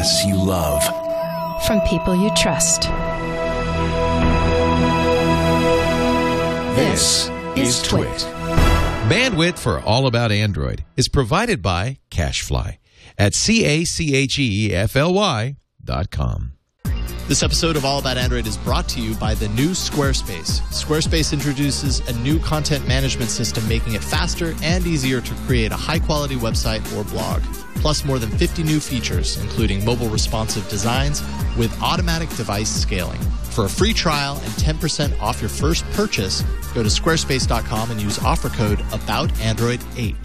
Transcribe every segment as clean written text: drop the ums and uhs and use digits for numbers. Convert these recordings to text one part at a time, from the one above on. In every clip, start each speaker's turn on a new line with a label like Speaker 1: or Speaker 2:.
Speaker 1: podcasts you love.
Speaker 2: From people you trust.
Speaker 1: This is TWiT.
Speaker 3: Bandwidth for All About Android is provided by Cachefly at CACHEFLY.com.
Speaker 4: This episode of All About Android is brought to you by the new Squarespace. Squarespace introduces a new content management system, making it faster and easier to create a high-quality website or blog. Plus more than 50 new features, including mobile responsive designs with automatic device scaling. For a free trial and 10% off your first purchase, go to squarespace.com and use offer code AboutAndroid8.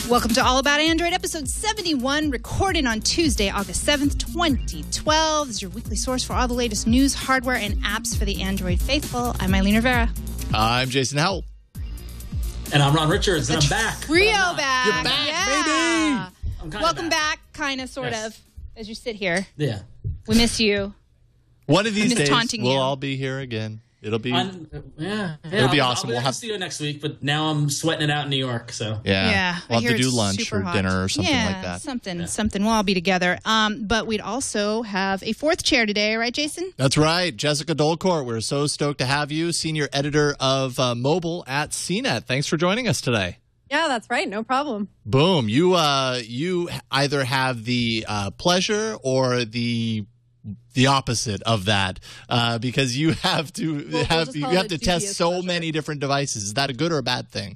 Speaker 2: Welcome to All About Android, episode 71, recorded on Tuesday, August 7th, 2012. This is your weekly source for all the latest news, hardware, and apps for the Android faithful. I'm Eileen Rivera.
Speaker 4: I'm Jason Howell.
Speaker 5: And I'm Ron Richards, and I'm back.
Speaker 2: Trio back.
Speaker 4: You're back, baby.
Speaker 5: I'm
Speaker 2: Welcome back, kind of, sort of, as you sit here.
Speaker 5: Yeah.
Speaker 2: We miss you.
Speaker 4: One of these days, we'll
Speaker 2: you.
Speaker 4: all be here again. It'll be
Speaker 5: It'll
Speaker 4: be awesome.
Speaker 5: We'll have to see you next week, but now I'm sweating it out in New York. So
Speaker 2: Yeah.
Speaker 4: We'll have to do lunch or dinner or something like that.
Speaker 2: Something. We'll all be together. But we'd also have a fourth chair today, right, Jason?
Speaker 4: That's right. Jessica Dolcourt, we're so stoked to have you, senior editor of mobile at CNET. Thanks for joining us today.
Speaker 6: Yeah, that's right. No problem.
Speaker 4: Boom. You either have the pleasure or the opposite of that, because you have to test so many different devices. Is that a good or a bad thing?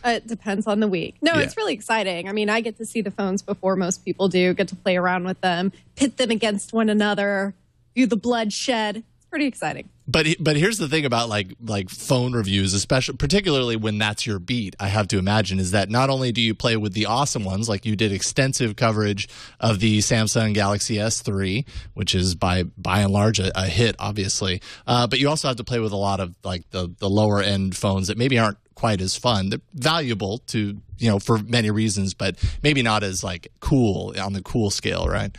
Speaker 6: It depends on the week. No, It's really exciting. I mean, I get to see the phones before most people do, get to play around with them, pit them against one another, view the bloodshed. It's pretty exciting.
Speaker 4: But here's the thing about like phone reviews, particularly when that's your beat, I have to imagine, is that not only do you play with the awesome ones, like you did extensive coverage of the Samsung Galaxy S3, which is by and large a hit, obviously, but you also have to play with a lot of like the lower end phones that maybe aren't quite as fun. They're valuable to, for many reasons, but maybe not as like cool on the cool scale, right?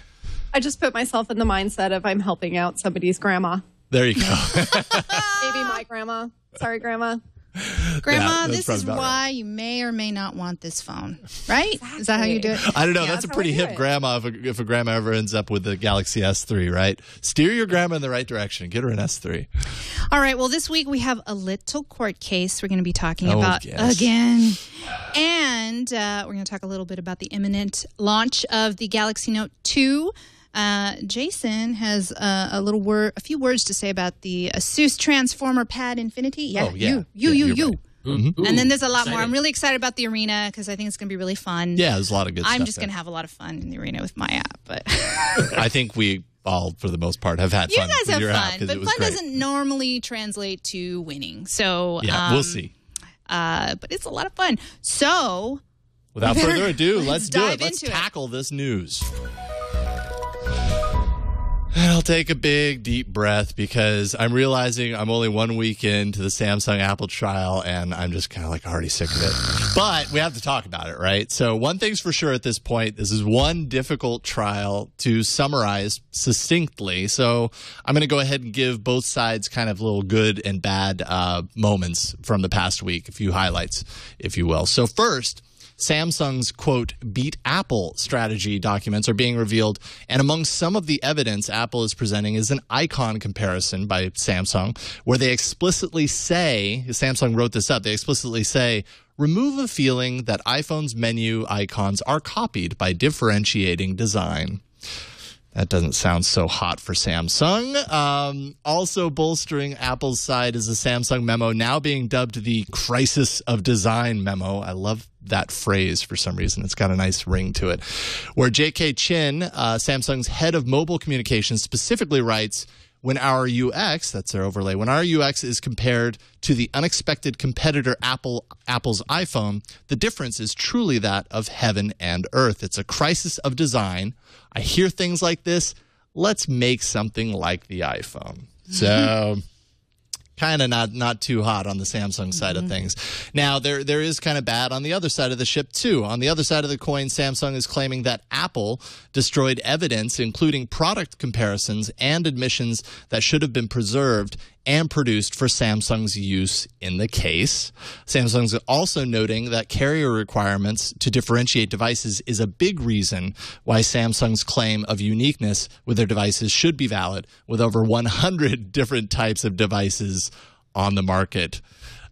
Speaker 6: I just put myself in the mindset of I'm helping out somebody's grandma.
Speaker 4: There you go.
Speaker 6: Maybe my grandma. Sorry, Grandma.
Speaker 2: Grandma, this is why you may or may not want this phone, right? Exactly. Is that how you do it?
Speaker 4: I don't know. That's a pretty hip grandma if a grandma ever ends up with the Galaxy S3, right? Steer your grandma in the right direction. Get her an S3.
Speaker 2: All right. Well, this week we have a little court case we're going to be talking about again. And we're going to talk a little bit about the imminent launch of the Galaxy Note 2. Jason has a few words to say about the Asus Transformer Pad Infinity. Yeah, you.
Speaker 4: Mm-hmm.
Speaker 2: And then there's a lot more. I'm really excited about the Arena because I think it's going to be really fun.
Speaker 4: Yeah, there's a lot of good stuff.
Speaker 2: I'm just going to have a lot of fun in the Arena with my app. But
Speaker 4: I think we all, for the most part, have had fun.
Speaker 2: You guys
Speaker 4: with your
Speaker 2: have
Speaker 4: app
Speaker 2: fun, but fun
Speaker 4: great.
Speaker 2: doesn't normally translate to winning. So
Speaker 4: we'll see.
Speaker 2: But it's a lot of fun. So
Speaker 4: without further ado, let's do it. Let's
Speaker 2: into
Speaker 4: tackle this news. And I'll take a big, deep breath because I'm realizing I'm only 1 week into the Samsung Apple trial, and I'm just kind of like already sick of it. But we have to talk about it, right? So one thing's for sure at this point, this is one difficult trial to summarize succinctly. So I'm going to go ahead and give both sides kind of little good and bad moments from the past week, a few highlights, if you will. So first, Samsung's, quote, beat Apple strategy documents are being revealed, and among some of the evidence Apple is presenting is an icon comparison by Samsung, where they explicitly say, Samsung wrote this up, they explicitly say, remove a feeling that iPhone's menu icons are copied by differentiating design. That doesn't sound so hot for Samsung. Also bolstering Apple's side is the Samsung memo now being dubbed the Crisis of Design memo. I love that phrase for some reason. It's got a nice ring to it. Where J.K. Chin, Samsung's head of mobile communications, specifically writes, when our UX, that's their overlay, when our UX is compared to the unexpected competitor Apple's iPhone, the difference is truly that of heaven and earth. It's a crisis of design. I hear things like this. Let's make something like the iPhone. So kind of not too hot on the Samsung side of things. Now, there is kind of bad on the other side of the ship, too. On the other side of the coin, Samsung is claiming that Apple destroyed evidence, including product comparisons and admissions that should have been preserved and produced for Samsung's use in the case. Samsung's also noting that carrier requirements to differentiate devices is a big reason why Samsung's claim of uniqueness with their devices should be valid, with over 100 different types of devices on the market.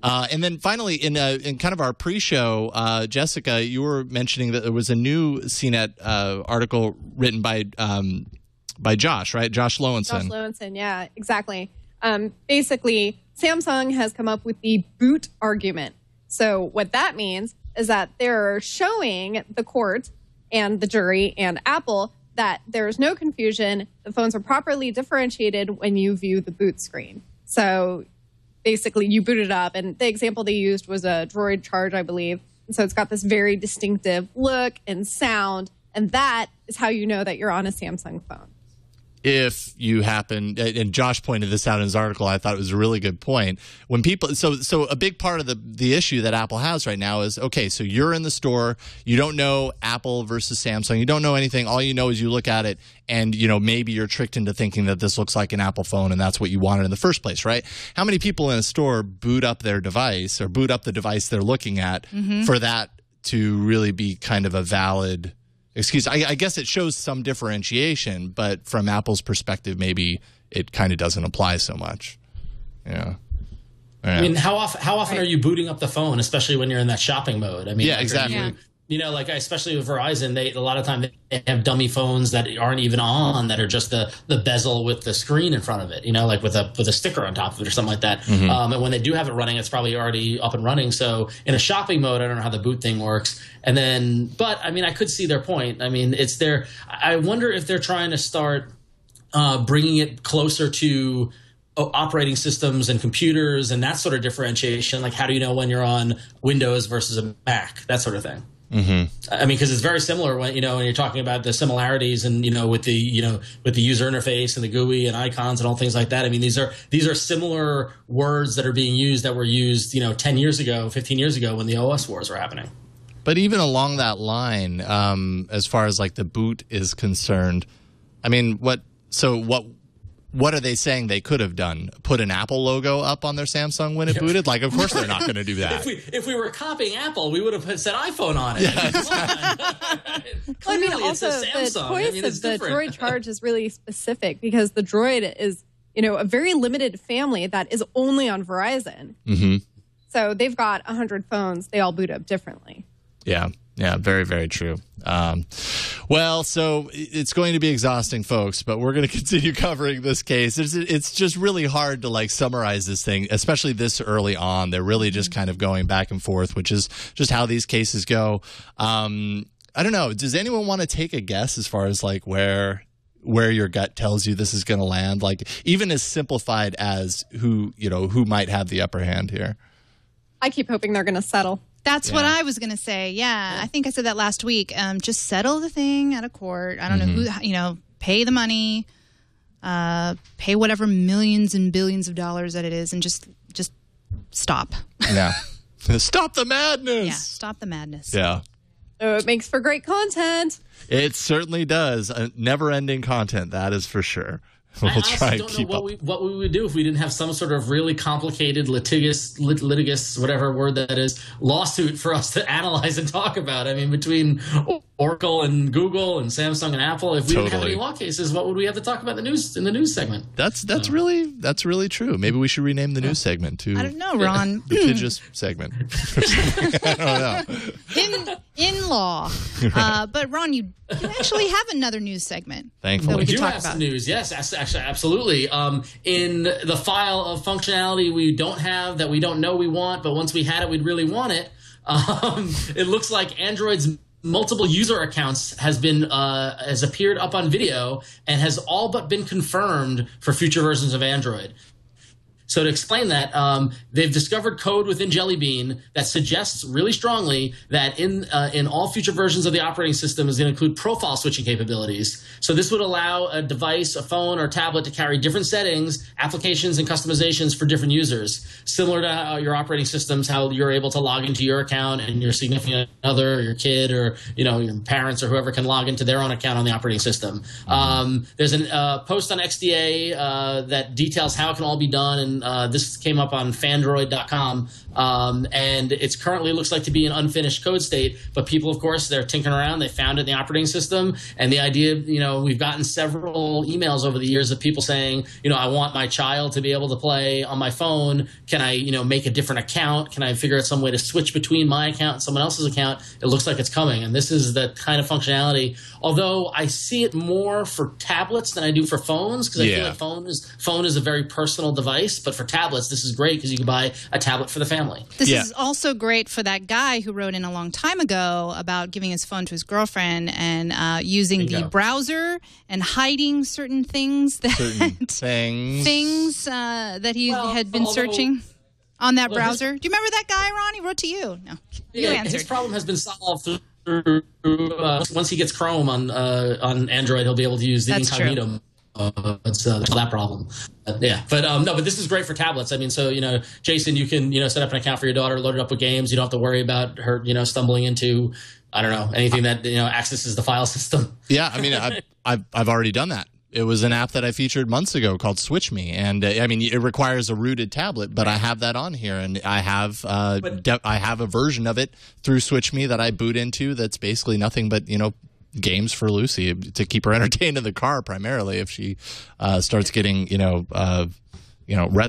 Speaker 4: And then finally, in kind of our pre-show, Jessica, you were mentioning that there was a new CNET article written by Josh, right? Josh Lowenson.
Speaker 6: Josh Lowenson, yeah, exactly. Basically, Samsung has come up with the boot argument. So what that means is that they're showing the court and the jury and Apple that there's no confusion. The phones are properly differentiated when you view the boot screen. So basically, you boot it up, and the example they used was a Droid Charge, I believe. And so it's got this very distinctive look and sound, and that is how you know that you're on a Samsung phone.
Speaker 4: If you happen, and Josh pointed this out in his article, I thought it was a really good point. When people, so a big part of the issue that Apple has right now is, okay, so you're in the store, you don't know Apple versus Samsung, you don't know anything, all you know is you look at it, and maybe you're tricked into thinking that this looks like an Apple phone, and that's what you wanted in the first place, right? How many people in a store boot up their device or boot up the device they're looking at for that to really be kind of a valid excuse? I guess it shows some differentiation, but from Apple's perspective, maybe it kind of doesn't apply so much. Yeah.
Speaker 5: I mean, how often are you booting up the phone, especially when you're in that shopping mode? I mean,
Speaker 4: yeah, exactly.
Speaker 5: Like especially with Verizon, a lot of time they have dummy phones that aren't even on, that are just the bezel with the screen in front of it, like with a sticker on top of it or something like that. And when they do have it running, it's probably already up and running. So in a shopping mode, I don't know how the boot thing works. And then, but I mean, I could see their point. I mean, it's there. I wonder if they're trying to start bringing it closer to operating systems and computers and that sort of differentiation. Like, how do you know when you're on Windows versus a Mac, that sort of thing. I mean, because it's very similar when when you're talking about the similarities and with the with the user interface and the GUI and icons and all things like that. I mean, these are similar words that are being used that were used 10 years ago, 15 years ago when the OS wars were happening.
Speaker 4: But even along that line, as far as like the boot is concerned, I mean, what are they saying they could have done? Put an Apple logo up on their Samsung when it booted? Like, of course they're not going to do that.
Speaker 5: If we were copying Apple, we would have said iPhone on it.
Speaker 4: Yeah,
Speaker 6: I mean, also the choice of the Droid Charge is really specific because the Droid is, a very limited family that is only on Verizon. So they've got 100 phones. They all boot up differently.
Speaker 4: Yeah. Yeah, very, very true. Well, so it's going to be exhausting, folks, but we're going to continue covering this case. It's just really hard to summarize this thing, especially this early on. They're really just kind of going back and forth, which is just how these cases go. I don't know. Does anyone want to take a guess as far as where your gut tells you this is going to land? Like, even as simplified as who might have the upper hand here.
Speaker 6: I keep hoping they're going to settle.
Speaker 2: That's what I was going to say. Yeah, I think I said that last week. Just settle the thing out of court. I don't know who, pay the money, pay whatever millions and billions of dollars that it is, and just stop.
Speaker 4: Yeah. Stop the madness.
Speaker 2: Yeah, stop the madness.
Speaker 4: Yeah.
Speaker 6: So it makes for great content.
Speaker 4: It certainly does. Never-ending content, that is for sure. We'll try and keep up.
Speaker 5: What we would do if we didn't have some sort of really complicated litigious, whatever word that is, lawsuit for us to analyze and talk about. I mean, between Oracle and Google and Samsung and Apple, if we didn't have any law cases, what would we have to talk about in the news segment?
Speaker 4: That's really true. Maybe we should rename the news segment to
Speaker 2: I don't know, Ron.
Speaker 4: litigious segment. I don't know.
Speaker 2: In law. But Ron, you actually have another news segment.
Speaker 4: Thankfully.
Speaker 5: We do have some news. Yes, actually, absolutely. In the file of functionality we don't have that we don't know we want, but once we had it, we'd really want it. It looks like Android's multiple user accounts has appeared up on video and has all but been confirmed for future versions of Android. So to explain that, they've discovered code within Jelly Bean that suggests really strongly that in all future versions of the operating system is going to include profile switching capabilities. So this would allow a device, a phone or tablet to carry different settings, applications, and customizations for different users. Similar to your operating systems, how you're able to log into your account and your significant other, or your kid, or your parents or whoever can log into their own account on the operating system. There's a post on XDA that details how it can all be done and this came up on Fandroid.com, and it's currently looks like to be an unfinished code state. But people, of course, they're tinkering around. They found it in the operating system, and the idea, we've gotten several emails over the years of people saying, I want my child to be able to play on my phone. Can I, make a different account? Can I figure out some way to switch between my account and someone else's account? It looks like it's coming, and this is the kind of functionality. Although I see it more for tablets than I do for phones, because I feel like phone is a very personal device. But for tablets, this is great because you can buy a tablet for the family.
Speaker 2: This is also great for that guy who wrote in a long time ago about giving his phone to his girlfriend and using the browser and hiding certain things that that he had been searching on that browser. Do you remember that guy, Ron? He wrote to you. No, you answered. His
Speaker 5: problem has been solved through once he gets Chrome on Android, he'll be able to use the incognito. It's that problem. But this is great for tablets. I mean, so Jason, you can set up an account for your daughter, load it up with games. You don't have to worry about her stumbling into anything that accesses the file system.
Speaker 4: Yeah, I mean, I've already done that. It was an app that I featured months ago called Switch Me, and it requires a rooted tablet, but I have that on here, and I have a version of it through Switch Me that I boot into. That's basically nothing but games for Lucy to keep her entertained in the car, primarily if she starts getting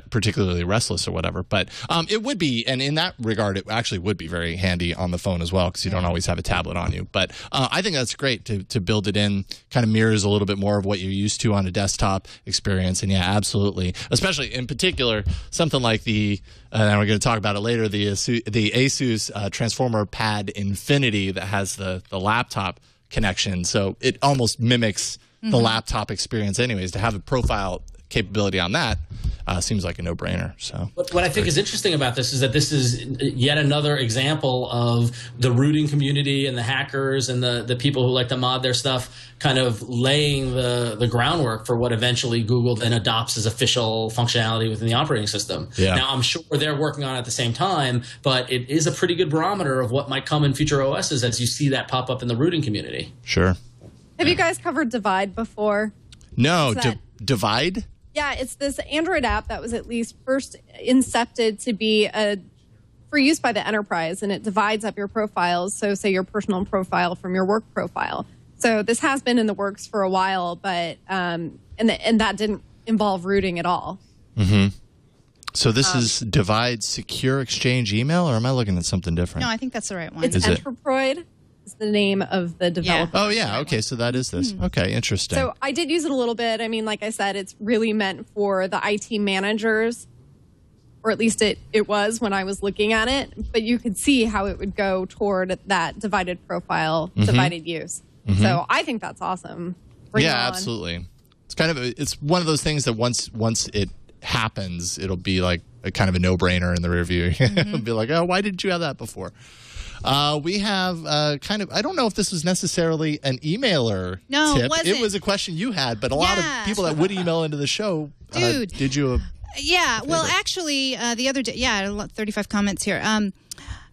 Speaker 4: particularly restless or whatever. But it would be, and in that regard, it actually would be very handy on the phone as well, because you don't always have a tablet on you. But I think that's great to build it in, kind of mirrors a little bit more of what you're used to on a desktop experience. And yeah, absolutely. Especially in particular, something like and we're going to talk about it later, the Asus Transformer Pad Infinity that has the laptop connection. So it almost mimics the laptop experience anyways. To have a profile capability on that seems like a no-brainer. So
Speaker 5: what I think is interesting about this is that this is yet another example of the rooting community and the hackers and the people who like to mod their stuff kind of laying the groundwork for what eventually Google then adopts as official functionality within the operating system. Yeah. Now, I'm sure they're working on it at the same time, but it is a pretty good barometer of what might come in future OSs as you see that pop up in the rooting community.
Speaker 4: Sure.
Speaker 6: Have you guys covered Divide before?
Speaker 4: No. Divide?
Speaker 6: Yeah, it's this Android app that was at least first incepted to be for use by the enterprise, and it divides up your profiles. So say your personal profile from your work profile. So this has been in the works for a while, but and that didn't involve rooting at all.
Speaker 4: Mm-hmm. So this is Divide Secure Exchange Email, or am I looking at something different?
Speaker 2: No, I think that's the right one.
Speaker 6: It's Enterproid. Is the name of the developer.
Speaker 4: Yeah. Oh, yeah. Okay, so that is this. Okay, interesting.
Speaker 6: So I did use it a little bit. I mean, like I said, it's really meant for the IT managers, or at least it was when I was looking at it. But you could see how it would go toward that divided profile, divided use. So I think that's awesome. Bring it on.
Speaker 4: Absolutely. It's one of those things that once it happens, it'll be like a kind of a no-brainer in the review. It'll be like, oh, why didn't you have that before? We have I don't know if this was necessarily an emailer tip.
Speaker 2: It wasn't.
Speaker 4: It was a question you had, but a lot of people that would email into the show, did you?
Speaker 2: Well, actually, the other day, 35 comments here.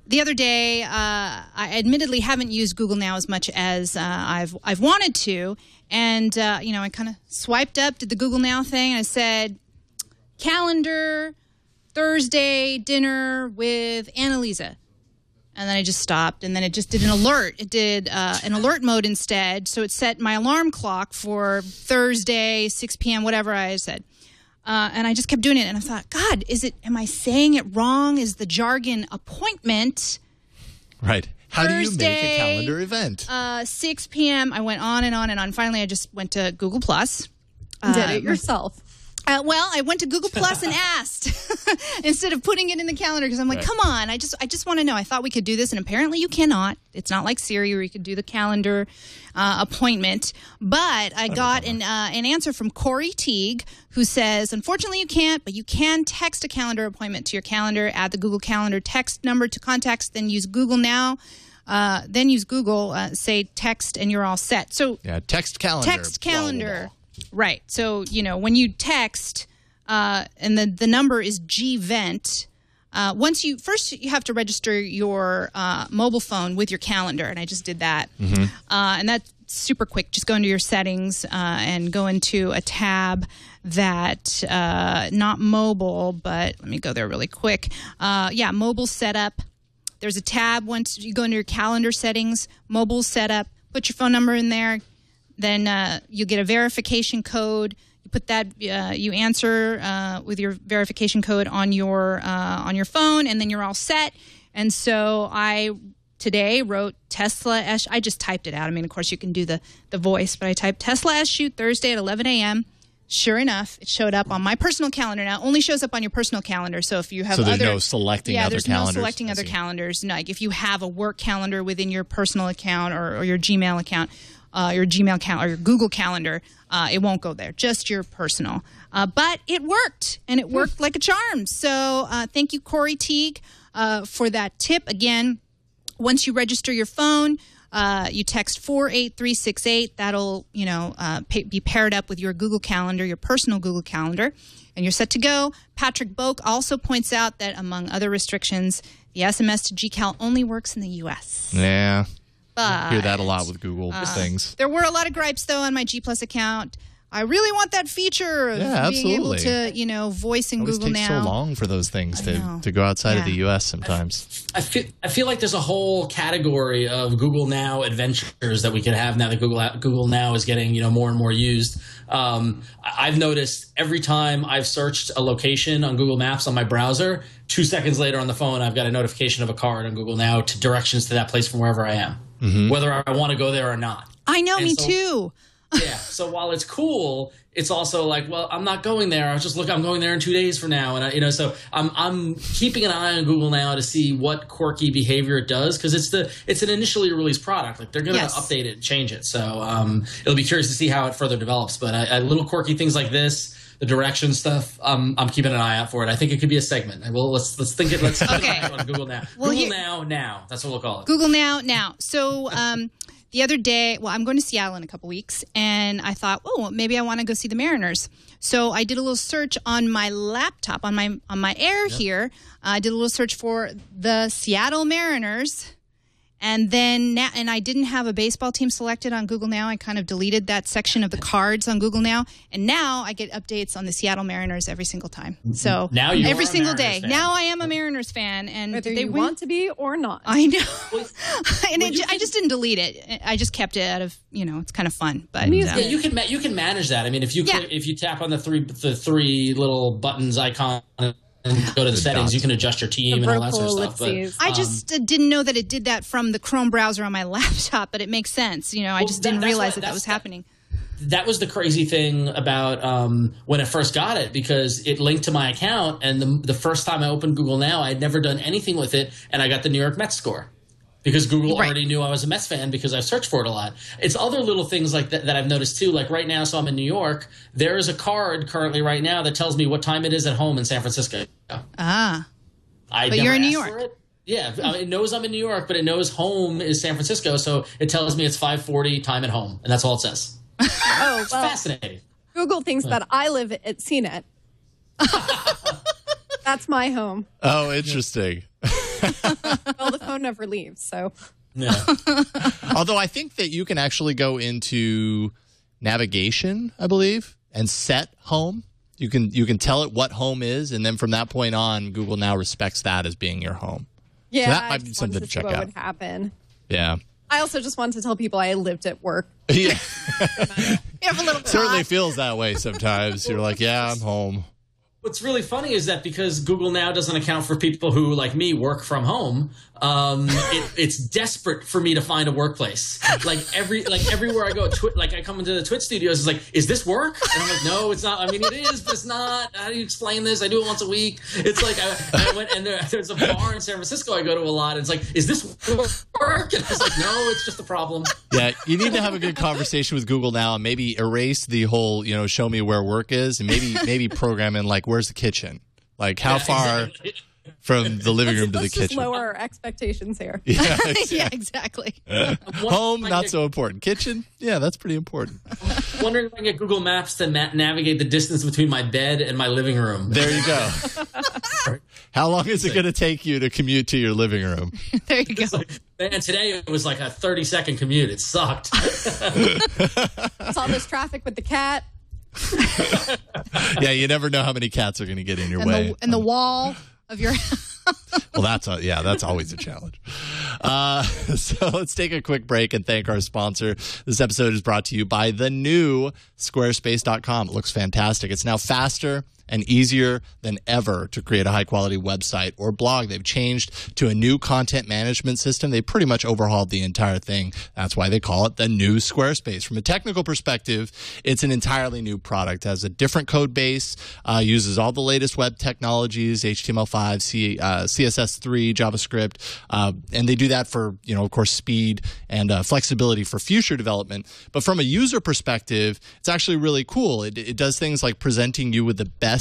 Speaker 2: The other day, I admittedly haven't used Google Now as much as I've wanted to, and I kind of swiped up, did the Google Now thing, and I said, calendar, Thursday, dinner with Annalisa. And then I just stopped, and then it just did an alert. It did an alert mode instead, so it set my alarm clock for Thursday, 6 p.m., whatever I said. And I just kept doing it, and I thought, God, am I saying it wrong? Is the jargon appointment?
Speaker 4: Right. How do you make a calendar event?
Speaker 2: 6 p.m., I went on and on and on. Finally, I just went to Google+.
Speaker 6: Did it yourself.
Speaker 2: I went to Google Plus and asked instead of putting it in the calendar because I'm like, come on, I just want to know. I thought we could do this, and apparently you cannot. It's not like Siri where you could do the calendar appointment. But I got an answer from Corey Teague who says, unfortunately you can't, but you can text a calendar appointment to your calendar, add the Google Calendar text number to contacts, then use Google Now. Then use Google, say text, and you're all set. So
Speaker 4: text calendar.
Speaker 2: Text calendar. Blah, blah, blah. Right. So, when you text and the number is gvent, first you have to register your mobile phone with your calendar. And I just did that. And that super quick. Just go into your settings and go into a tab that, not mobile, but let me go there really quick. Mobile setup. There's a tab once you go into your calendar settings, mobile setup, put your phone number in there. Then you get a verification code. You put that, you answer with your verification code on your phone, and then you're all set. And so I today wrote Tesla. I just typed it out. I mean, of course, you can do the voice, but I typed Tesla shoot Thursday at 11 a.m. Sure enough, it showed up on my personal calendar. Now, it only shows up on your personal calendar. So if you have
Speaker 4: there's no selecting other calendars.
Speaker 2: Yeah, there's no selecting other calendars. No, like if you have a work calendar within your personal account or your Gmail account, your Gmail account or your Google Calendar, it won't go there. Just your personal. But it worked, and it worked like a charm. So thank you, Corey Teague, for that tip. Again, once you register your phone, you text 48368. That'll, be paired up with your Google Calendar, your personal Google Calendar, and you're set to go. Patrick Boak also points out that, among other restrictions, the SMS to GCal only works in the U.S.
Speaker 4: Yeah.
Speaker 2: But
Speaker 4: I hear that a lot with Google things.
Speaker 2: There were a lot of gripes, though, on my G Plus account. I really want that feature of being able to, voice in Google Now.
Speaker 4: It takes so long for those things to go outside of the U.S. sometimes.
Speaker 5: I feel like there's a whole category of Google Now adventures that we could have now that Google Now is getting more and more used. I've noticed every time I've searched a location on Google Maps on my browser, 2 seconds later on the phone, I've got a notification of a card on Google Now to directions to that place from wherever I am, whether I want to go there or not.
Speaker 2: I know, me too.
Speaker 5: Yeah. So while it's cool, it's also like, well, I'm not going there. I'm going there in 2 days from now, and so I'm keeping an eye on Google Now to see what quirky behavior it does, because it's an initially released product. Like they're going to update it and change it. So it'll be curious to see how it further develops. But little quirky things like this, the direction stuff, I'm keeping an eye out for it. I think it could be a segment. Well, let's think it. Let's okay. On Google Now. Well, Google Now. That's what we'll call it.
Speaker 2: Google Now. So. The other day, I'm going to Seattle in a couple weeks, and I thought, maybe I want to go see the Mariners. So I did a little search on my laptop, on my Air here. I did a little search for the Seattle Mariners, and then I didn't have a baseball team selected on Google Now. I kind of deleted that section of the cards on Google Now, and now I get updates on the Seattle Mariners every single time. So
Speaker 5: now you
Speaker 2: every
Speaker 5: are
Speaker 2: single
Speaker 5: a
Speaker 2: day.
Speaker 5: fan.
Speaker 2: Now I am a Mariners fan, and
Speaker 6: whether you want to be or not.
Speaker 2: I know, and I just didn't delete it. I just kept it out of it's kind of fun. But
Speaker 5: you can manage that. I mean, if you tap on the three little buttons icon and go to the settings, you can adjust your team and all that sort of stuff. But,
Speaker 2: I just didn't know that it did that from the Chrome browser on my laptop, but it makes sense. I just didn't realize that was happening.
Speaker 5: That was the crazy thing about when I first got it, because it linked to my account, and the first time I opened Google Now, I had never done anything with it, and I got the New York Mets score. Because Google already knew I was a Mets fan because I searched for it a lot. It's other little things like that I've noticed too. Like right now, so I'm in New York. There is a card currently right now that tells me what time it is at home in San Francisco.
Speaker 2: But
Speaker 5: you're
Speaker 2: in New York.
Speaker 5: Yeah, it knows I'm in New York, but it knows home is San Francisco, so it tells me it's 5:40 time at home, and that's all it says. It's fascinating.
Speaker 6: Google thinks that I live at CNET. That's my home.
Speaker 4: Oh, interesting.
Speaker 6: Well, the phone never leaves, so.
Speaker 5: Yeah.
Speaker 4: Although I think that you can actually go into navigation, I believe, and set home. You can tell it what home is, and then from that point on, Google Now respects that as being your home.
Speaker 6: Yeah,
Speaker 4: so that might be something to check out.
Speaker 6: What would happen?
Speaker 4: Yeah.
Speaker 6: I also just wanted to tell people I lived at work.
Speaker 4: Yeah.
Speaker 2: You have a little
Speaker 4: certainly feels that way sometimes. You're like, yeah, I'm home.
Speaker 5: What's really funny is that because Google Now doesn't account for people who, like me, work from home, it's desperate for me to find a workplace. Everywhere I go, I come into the TWiT studios, it's like, is this work? And I'm like, no, it's not. I mean, it is, but it's not. How do you explain this? I do it once a week. It's like I went, and there's a bar in San Francisco I go to a lot, and it's like, is this work? And I was like, no, it's just a problem.
Speaker 4: Yeah, you need to have a good conversation with Google Now and maybe erase the whole, show me where work is, and maybe program in like, where's the kitchen? Like how far from the living room to the kitchen?
Speaker 6: Let's just lower our expectations here.
Speaker 4: Yeah, exactly.
Speaker 2: Yeah, exactly.
Speaker 4: Home, not so important. Kitchen, yeah, that's pretty important.
Speaker 5: wondering if I can get Google Maps to navigate the distance between my bed and my living room.
Speaker 4: There you go. How long is it going to take you to commute to your living room?
Speaker 2: There you go.
Speaker 5: Man, today it was like a 30-second commute. It sucked.
Speaker 6: It's all this traffic with the cat.
Speaker 4: Yeah, you never know how many cats are going to get in your way.
Speaker 2: And the wall of your
Speaker 4: Well, that's always a challenge. So let's take a quick break and thank our sponsor. This episode is brought to you by the new Squarespace.com. It looks fantastic. It's now faster and easier than ever to create a high-quality website or blog. They've changed to a new content management system. They pretty much overhauled the entire thing. That's why they call it the new Squarespace. From a technical perspective, it's an entirely new product. It has a different code base, uses all the latest web technologies, HTML5, CSS3, JavaScript, and they do that for, of course, speed and flexibility for future development. But from a user perspective, it's actually really cool. It does things like presenting you with the best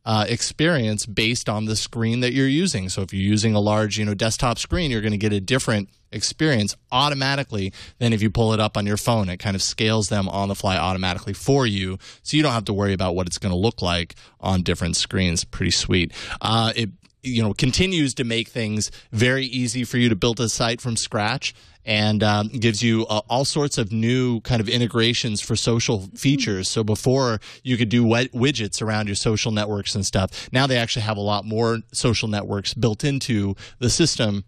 Speaker 4: experience based on the screen that you're using. So if you're using a large, desktop screen, you're going to get a different experience automatically than if you pull it up on your phone. It kind of scales them on the fly automatically for you, so you don't have to worry about what it's going to look like on different screens. Pretty sweet. It continues to make things very easy for you to build a site from scratch, and gives you all sorts of new kind of integrations for social features. So before you could do widgets around your social networks and stuff, now they actually have a lot more social networks built into the system,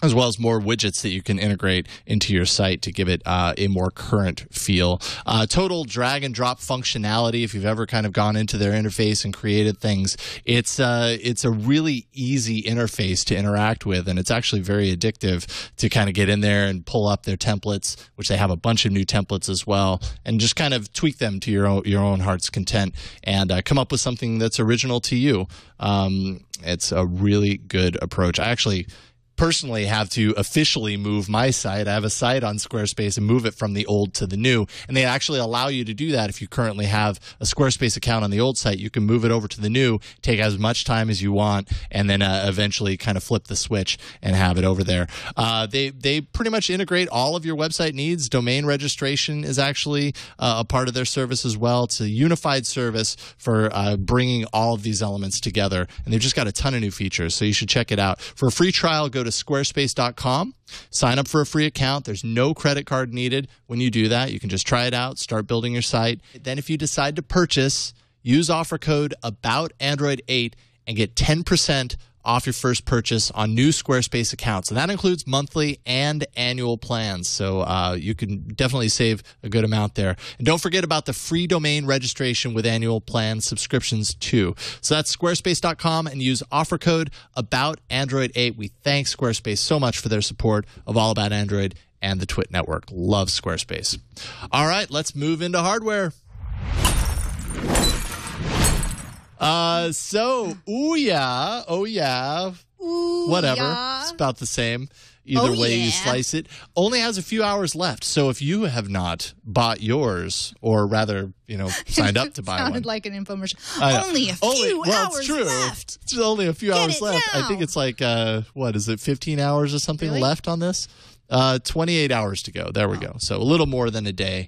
Speaker 4: as well as more widgets that you can integrate into your site to give it a more current feel. Total drag and drop functionality. If you've ever kind of gone into their interface and created things, it's a really easy interface to interact with, and it's actually very addictive to kind of get in there and pull up their templates, which they have a bunch of new templates as well, and just kind of tweak them to your own heart's content and come up with something that's original to you. It's a really good approach. I actually personally have to officially move my site. I have a site on Squarespace and move it from the old to the new. And they actually allow you to do that. If you currently have a Squarespace account on the old site, you can move it over to the new, take as much time as you want, and then eventually kind of flip the switch and have it over there. They pretty much integrate all of your website needs. Domain registration is actually a part of their service as well. It's a unified service for bringing all of these elements together. And they've just got a ton of new features, so you should check it out. For a free trial, go to squarespace.com, sign up for a free account. There's no credit card needed when you do that. You can just try it out, start building your site. Then if you decide to purchase, use offer code AboutAndroid8 and get 10% off your first purchase on new Squarespace accounts. And that includes monthly and annual plans. So you can definitely save a good amount there. And don't forget about the free domain registration with annual plan subscriptions too. So that's squarespace.com, and use offer code AboutAndroid8. We thank Squarespace so much for their support of All About Android and the TWiT network. Love Squarespace. All right, let's move into hardware. So Ouya, whatever. It's about the same. Either way you slice it. Only has a few hours left. So if you have not bought yours, or rather, signed up to buy one.
Speaker 2: Sounded like an infomercial. Only a few hours
Speaker 4: it's true.
Speaker 2: left.
Speaker 4: It's only a few hours left.
Speaker 2: Now.
Speaker 4: I think it's like, 15 hours or something left on this? 28 hours to go. There we go. So a little more than a day.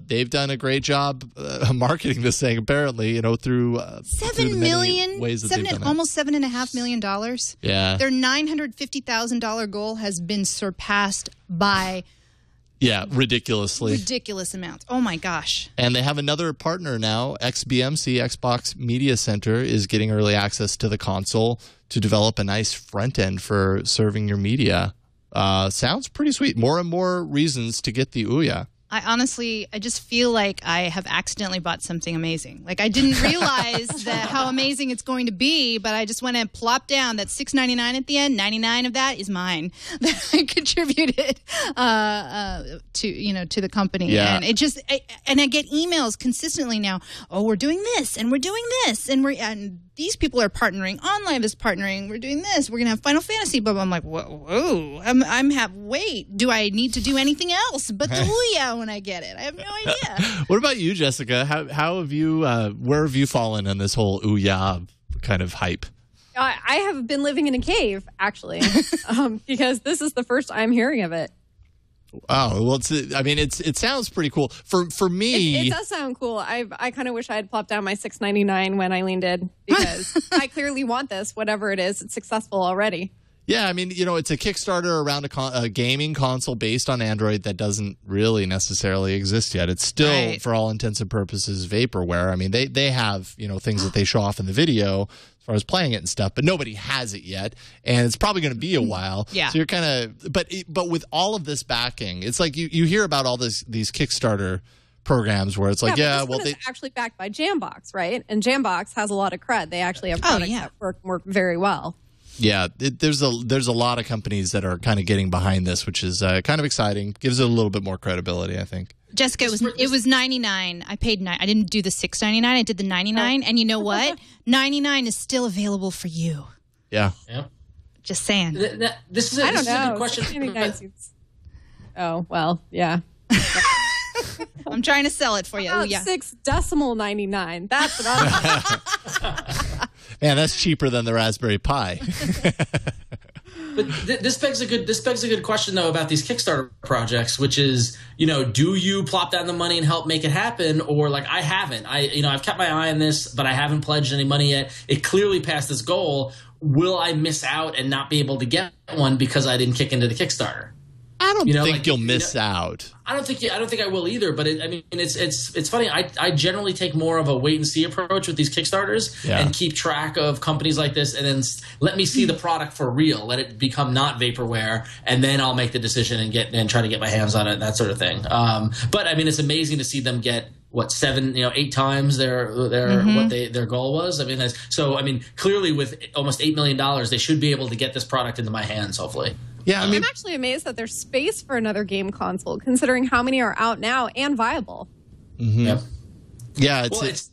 Speaker 4: They've done a great job marketing this thing, apparently, through
Speaker 2: $7 million,
Speaker 4: ways that they've done
Speaker 2: almost $7.5 million.
Speaker 4: Yeah.
Speaker 2: Their $950,000 goal has been surpassed by
Speaker 4: ridiculous
Speaker 2: amounts. Oh my gosh.
Speaker 4: And they have another partner now. XBMC, Xbox Media Center, is getting early access to the console to develop a nice front end for serving your media. Sounds pretty sweet. More and more reasons to get the Ouya.
Speaker 2: I just feel like I have accidentally bought something amazing. Like, I didn't realize how amazing it's going to be, but I just went and plopped down that $6.99 at the end. 99 of that is mine that I contributed to the company.
Speaker 4: Yeah.
Speaker 2: And and I get emails consistently now. Oh, we're doing this, and we're doing this, and these people are partnering. OnLive is partnering. We're doing this. We're gonna have Final Fantasy. But I'm like, whoa! Wait, do I need to do anything else but the Ouya when I get it? I have no idea.
Speaker 4: What about you, Jessica? How have you? Where have you fallen on this whole Ouya kind of hype?
Speaker 6: I have been living in a cave, actually, because this is the first I'm hearing of it.
Speaker 4: Oh, well, it sounds pretty cool. For me,
Speaker 6: it does sound cool. I kind of wish I had plopped down my $6.99 when Eileen did, because I clearly want this. Whatever it is, it's successful already.
Speaker 4: Yeah, I mean, it's a Kickstarter around a gaming console based on Android that doesn't really necessarily exist yet. It's still, for all intents and purposes, vaporware. I mean, they have, things that they show off in the video as far as playing it and stuff, but nobody has it yet, and it's probably going to be a while.
Speaker 2: Yeah.
Speaker 4: So you're kind of, but with all of this backing, it's like you hear about all these Kickstarter programs where it's like,
Speaker 6: it's actually backed by Jambox, right? And Jambox has a lot of cred. They actually have products that work very well.
Speaker 4: Yeah, there's a lot of companies that are kind of getting behind this, which is kind of exciting. Gives it a little bit more credibility, I think.
Speaker 2: Jessica, it was $99. I paid $9. I didn't do the $6.99. I did the $99. And you know what? $99 is still available for you.
Speaker 4: Yeah.
Speaker 2: Just saying.
Speaker 5: This is a good question.
Speaker 6: Oh, well, yeah.
Speaker 2: I'm trying to sell it for you.
Speaker 6: Oh, yeah. $6.99. That's what I'm
Speaker 4: Man, that's cheaper than the Raspberry Pi.
Speaker 5: But this begs a good question though about these Kickstarter projects, which is, do you plop down the money and help make it happen, or like I haven't? I've kept my eye on this, but I haven't pledged any money yet. It clearly passed this goal. Will I miss out and not be able to get one because I didn't kick into the Kickstarter?
Speaker 4: I don't think you'll miss out.
Speaker 5: I don't think I will either. But it's funny. I generally take more of a wait and see approach with these Kickstarters and keep track of companies like this, and then let me see the product for real. Let it become not vaporware, and then I'll make the decision and try to get my hands on it and that sort of thing. But I mean, it's amazing to see them get 8 times their what their goal was. I mean, clearly with almost $8 million, they should be able to get this product into my hands. Hopefully.
Speaker 4: Yeah,
Speaker 6: I'm actually amazed that there's space for another game console, considering how many are out now and viable.
Speaker 4: Mm-hmm. Yep. Yeah, it's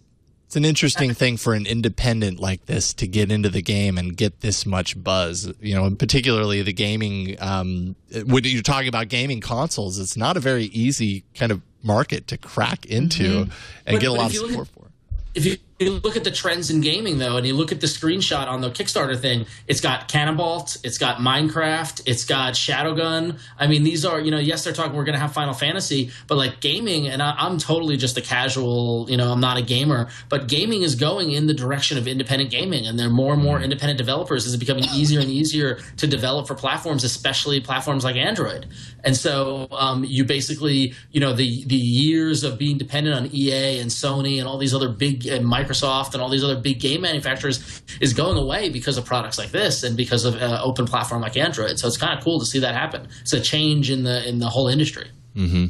Speaker 4: an interesting thing for an independent like this to get into the game and get this much buzz. And particularly the gaming. When you're talking about gaming consoles, it's not a very easy kind of market to crack into and get a lot of support for.
Speaker 5: If you look at the trends in gaming, though, and you look at the screenshot on the Kickstarter thing, it's got Cannonball, it's got Minecraft, it's got Shadowgun. I mean, these are, yes, they're talking we're going to have Final Fantasy, but like gaming, and I'm totally just a casual, I'm not a gamer, but gaming is going in the direction of independent gaming, and there are more and more independent developers. It's becoming easier and easier to develop for platforms, especially platforms like Android. And so you basically, the years of being dependent on EA and Sony and all these other big and Microsoft and all these other big game manufacturers is going away because of products like this and because of open platform like Android. So it's kind of cool to see that happen. It's a change in the whole industry.
Speaker 4: Mm-hmm.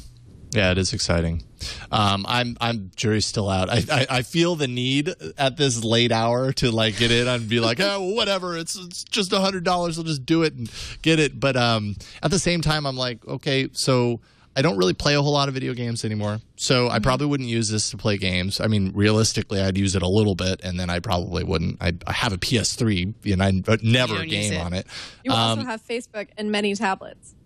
Speaker 4: Yeah, it is exciting. I'm jury's still out. I feel the need at this late hour to like get in and be like, whatever. It's just $100. I'll just do it and get it. But at the same time, I'm like, okay, so I don't really play a whole lot of video games anymore, so I probably wouldn't use this to play games. I mean, realistically, I'd use it a little bit, and then I probably wouldn't. I have a PS3, and I never game on it.
Speaker 6: You also have Facebook and many tablets.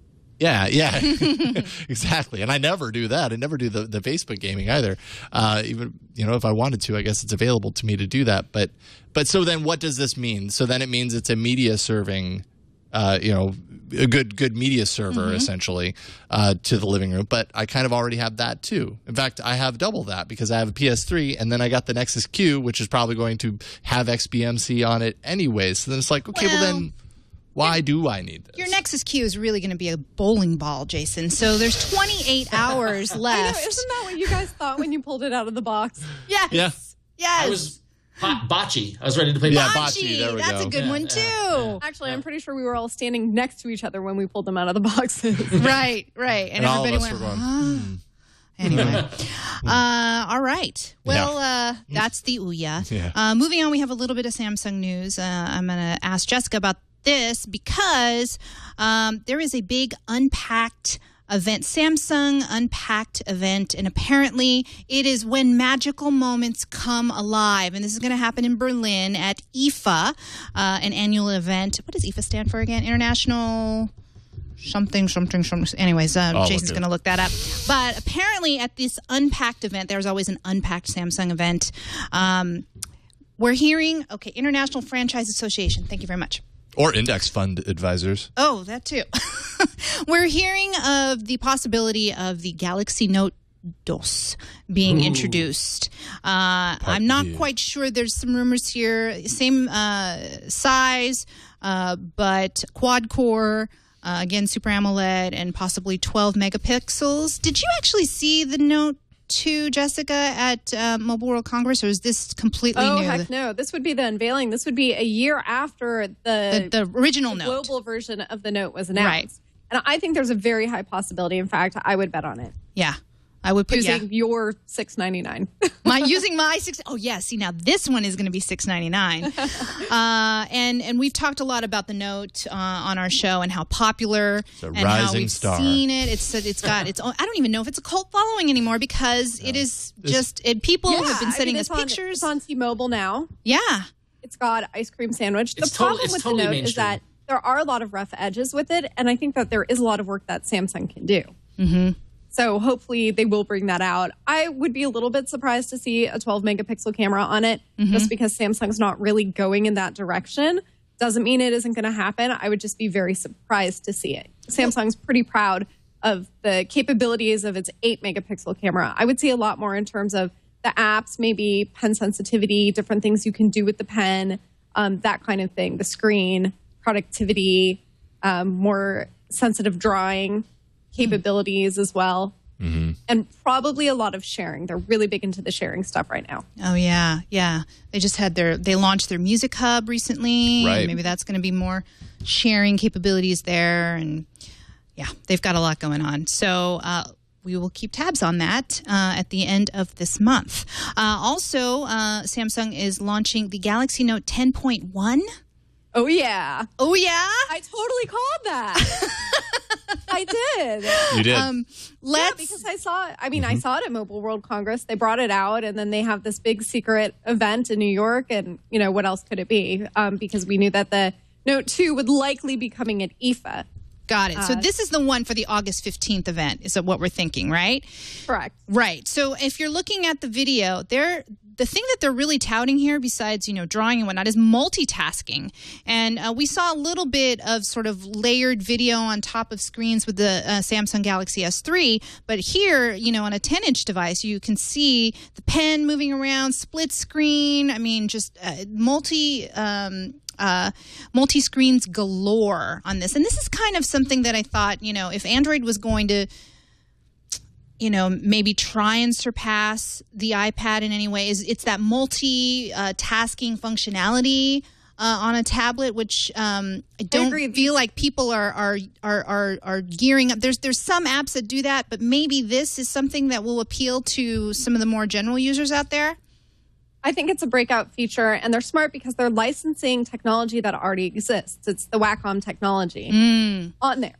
Speaker 4: Yeah, exactly. And I never do that. I never do the Facebook gaming either. Even if I wanted to, I guess it's available to me to do that. But so then, what does this mean? So then it means it's a media serving. A good media server essentially to the living room, but I kind of already have that too. In fact, I have double that because I have a PS3 and then I got the Nexus Q, which is probably going to have XBMC on it anyway. So then it's like, okay, well then why do I need this?
Speaker 2: Your Nexus Q is really going to be a bowling ball, Jason. So there's 28 hours left.
Speaker 6: I know, isn't that what you guys thought when you pulled it out of the box?
Speaker 2: Yes.
Speaker 4: Yeah.
Speaker 2: Yes.
Speaker 5: I was bocce. I was ready to play
Speaker 4: bocce. There we
Speaker 2: That's
Speaker 4: go.
Speaker 2: a good one too.
Speaker 5: Yeah.
Speaker 6: Actually, I'm pretty sure we were all standing next to each other when we pulled them out of the boxes.
Speaker 2: Right. And
Speaker 4: all
Speaker 2: everybody
Speaker 4: of us
Speaker 2: went,
Speaker 4: were going,
Speaker 2: Anyway. All right. Well, that's the Ouya.
Speaker 4: Yeah.
Speaker 2: Moving on, we have a little bit of Samsung news. I'm going to ask Jessica about this because there is a big Unpacked event, Samsung Unpacked event, and apparently it is when magical moments come alive. And this is going to happen in Berlin at IFA, an annual event. What does IFA stand for again? International something. Anyways, Jason's going to look that up. But apparently at this Unpacked event, there's always an Unpacked Samsung event. We're hearing, International Franchise Association. Thank you very much.
Speaker 4: Or index fund advisors.
Speaker 2: Oh, that too. We're hearing of the possibility of the Galaxy Note DOS being introduced. I'm not quite sure. There's some rumors here. Same size, but quad core. Again, Super AMOLED and possibly 12 megapixels. Did you actually see the Note 2, Jessica, at Mobile World Congress, or is this completely new?
Speaker 6: Oh, heck no. This would be the unveiling. This would be a year after the
Speaker 2: original Note.
Speaker 6: Global version of the Note was announced.
Speaker 2: Right.
Speaker 6: And I think there's a very high possibility. In fact, I would bet on it.
Speaker 2: Yeah. I would put
Speaker 6: using your $699.
Speaker 2: Using my $6. Oh yeah, see now this one is going to be $699. And we've talked a lot about the Note on our show and how popular and how we've seen it. It's got its own. I don't even know if it's a cult following anymore because it is just people have been sending us pictures.
Speaker 6: It's on T-Mobile now.
Speaker 2: Yeah,
Speaker 6: it's got ice cream sandwich. The problem with the Note is that there are a lot of rough edges with it, and I think that there is a lot of work that Samsung can do. Mm-hmm. So hopefully they will bring that out. I would be a little bit surprised to see a 12 megapixel camera on it just because Samsung's not really going in that direction. Doesn't mean it isn't going to happen. I would just be very surprised to see it. Samsung's pretty proud of the capabilities of its 8 megapixel camera. I would see a lot more in terms of the apps, maybe pen sensitivity, different things you can do with the pen, that kind of thing. The screen, productivity, more sensitive drawing capabilities as well. Mm-hmm. And probably a lot of sharing. They're really big into the sharing stuff right now.
Speaker 2: Oh, yeah. Yeah. They just had they launched their music hub recently. Right. Maybe that's going to be more sharing capabilities there. And yeah, they've got a lot going on. So we will keep tabs on that at the end of this month. Also, Samsung is launching the Galaxy Note 10.1.
Speaker 6: Oh, yeah.
Speaker 2: Oh, yeah?
Speaker 6: I totally called that. I did.
Speaker 4: You did?
Speaker 6: Yeah, because I saw it. I mean, I saw it at Mobile World Congress. They brought it out, and then they have this big secret event in New York. And, you know, what else could it be? Because we knew that the Note 2 would likely be coming at IFA.
Speaker 2: Got it. So this is the one for the August 15th event, is what we're thinking, right?
Speaker 6: Correct.
Speaker 2: Right. So if you're looking at the video, the thing that they're really touting here, besides, drawing and whatnot, is multitasking. And we saw a little bit of sort of layered video on top of screens with the Samsung Galaxy S3. But here, on a 10-inch device, you can see the pen moving around, split screen. I mean, just multi-screens galore on this. And this is kind of something that I thought, if Android was going to, maybe try and surpass the iPad in any way, it's that multi-tasking functionality on a tablet, which I don't feel like people are gearing up. There's some apps that do that, but maybe this is something that will appeal to some of the more general users out there.
Speaker 6: I think it's a breakout feature, and they're smart because they're licensing technology that already exists. It's the Wacom technology on there.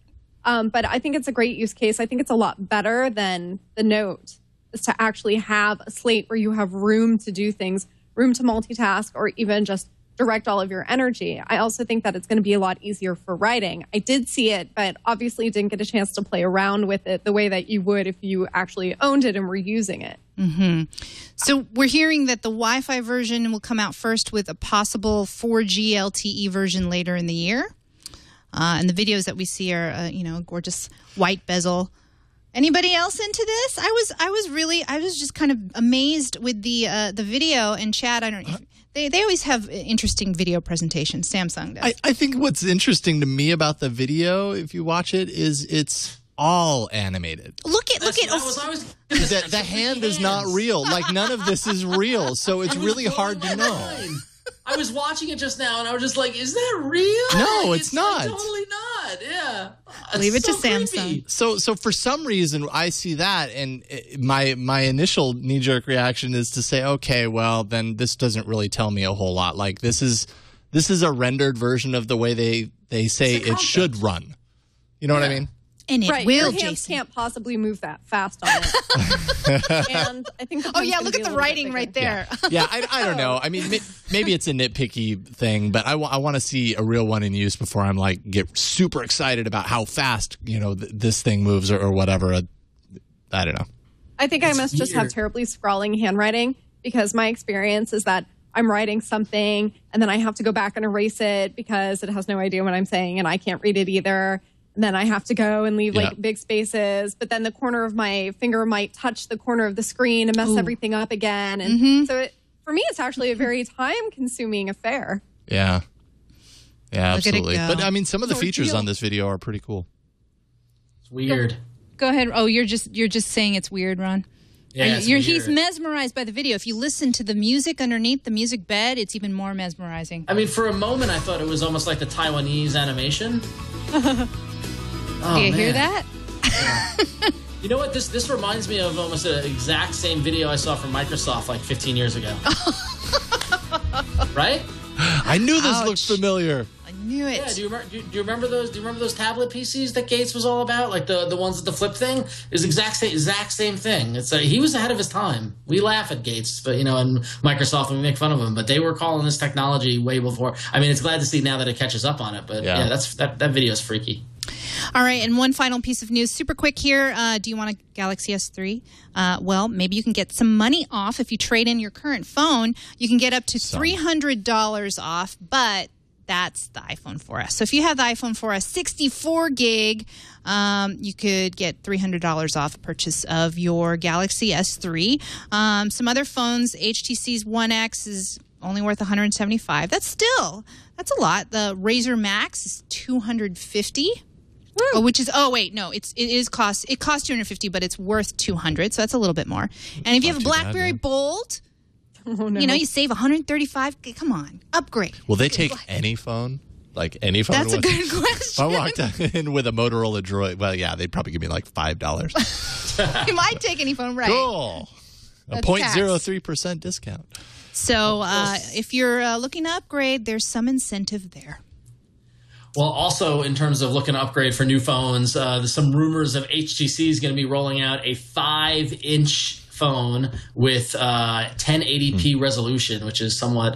Speaker 6: But I think it's a great use case. I think it's a lot better than the Note, is to actually have a slate where you have room to do things, room to multitask, or even just direct all of your energy. I also think that it's going to be a lot easier for writing. I did see it, but obviously didn't get a chance to play around with it the way that you would if you actually owned it and were using it.
Speaker 2: Mm-hmm. So we're hearing that the Wi-Fi version will come out first with a possible 4G LTE version later in the year. And the videos that we see are, gorgeous white bezel. Anybody else into this? I was just kind of amazed with the video. And Chad, I don't know. They always have interesting video presentations. Samsung does.
Speaker 4: I think what's interesting to me about the video, if you watch it, is it's all animated.
Speaker 2: Look at
Speaker 4: the hand is not real. Like, none of this is real, so it's really hard to know.
Speaker 5: I was watching it just now, and I was just like, is that real?
Speaker 4: No, it's not.
Speaker 5: Totally not. Yeah.
Speaker 2: Leave it to
Speaker 5: creepy.
Speaker 2: Samsung.
Speaker 4: So for some reason, I see that, and my initial knee-jerk reaction is to say, okay, well, then this doesn't really tell me a whole lot. Like, this is a rendered version of the way they say it should run. You know what I mean?
Speaker 2: And it
Speaker 6: right,
Speaker 2: will,
Speaker 6: your hands
Speaker 2: Jason.
Speaker 6: can't possibly move that fast on it. And I think
Speaker 2: look at the writing right there.
Speaker 4: Yeah, I don't know. I mean, maybe it's a nitpicky thing, but I want to see a real one in use before I'm like get super excited about how fast this thing moves or whatever. I don't know.
Speaker 6: I think I must just have terribly scrawling handwriting, because my experience is that I'm writing something and then I have to go back and erase it because it has no idea what I'm saying and I can't read it either. And then I have to go and leave like big spaces. But then the corner of my finger might touch the corner of the screen and mess everything up again. And so for me, it's actually a very time-consuming affair.
Speaker 4: Yeah. Yeah, absolutely.
Speaker 2: Go.
Speaker 4: But I mean, some of the features on this video are pretty cool.
Speaker 5: It's weird.
Speaker 2: Go ahead. Oh, you're just saying it's weird, Ron.
Speaker 5: Yeah,
Speaker 2: he's mesmerized by the video. If you listen to the music underneath the music bed, it's even more mesmerizing.
Speaker 5: I mean, for a moment, I thought it was almost like the Taiwanese animation.
Speaker 2: Do you hear that?
Speaker 5: You know what? This reminds me of almost the exact same video I saw from Microsoft like 15 years ago. Right?
Speaker 4: I knew this looked familiar.
Speaker 2: I knew it.
Speaker 5: Yeah, do you remember those? Do you remember those tablet PCs that Gates was all about? Like the ones with the flip thing? Is exact same thing. It's he was ahead of his time. We laugh at Gates, but and Microsoft, and we make fun of him, but they were calling this technology way before. I mean, it's glad to see now that it catches up on it. But yeah, that video is freaky.
Speaker 2: All right, and one final piece of news, super quick here. Do you want a Galaxy S3? Well, maybe you can get some money off if you trade in your current phone. You can get up to $300 off, but that's the iPhone 4S. So if you have the iPhone 4S 64 gig, you could get $300 off a purchase of your Galaxy S3. Some other phones, HTC's One X is only worth $175. That's a lot. The Razer Max is $250. Which is it costs $250, but it's worth $200, so that's a little bit more. And if you have a BlackBerry Bold, you save $135. Come on, upgrade.
Speaker 4: Will they take any phone? Like any phone?
Speaker 2: That's a good question.
Speaker 4: If I walked in with a Motorola Droid, well, yeah, they'd probably give me like $5.
Speaker 2: You might take any phone, right?
Speaker 4: Cool. A 0.03% discount.
Speaker 2: So if you're looking to upgrade, there's some incentive there.
Speaker 5: Well, also in terms of looking to upgrade for new phones, there's some rumors of HTC is going to be rolling out a 5-inch phone with 1080p resolution, which is somewhat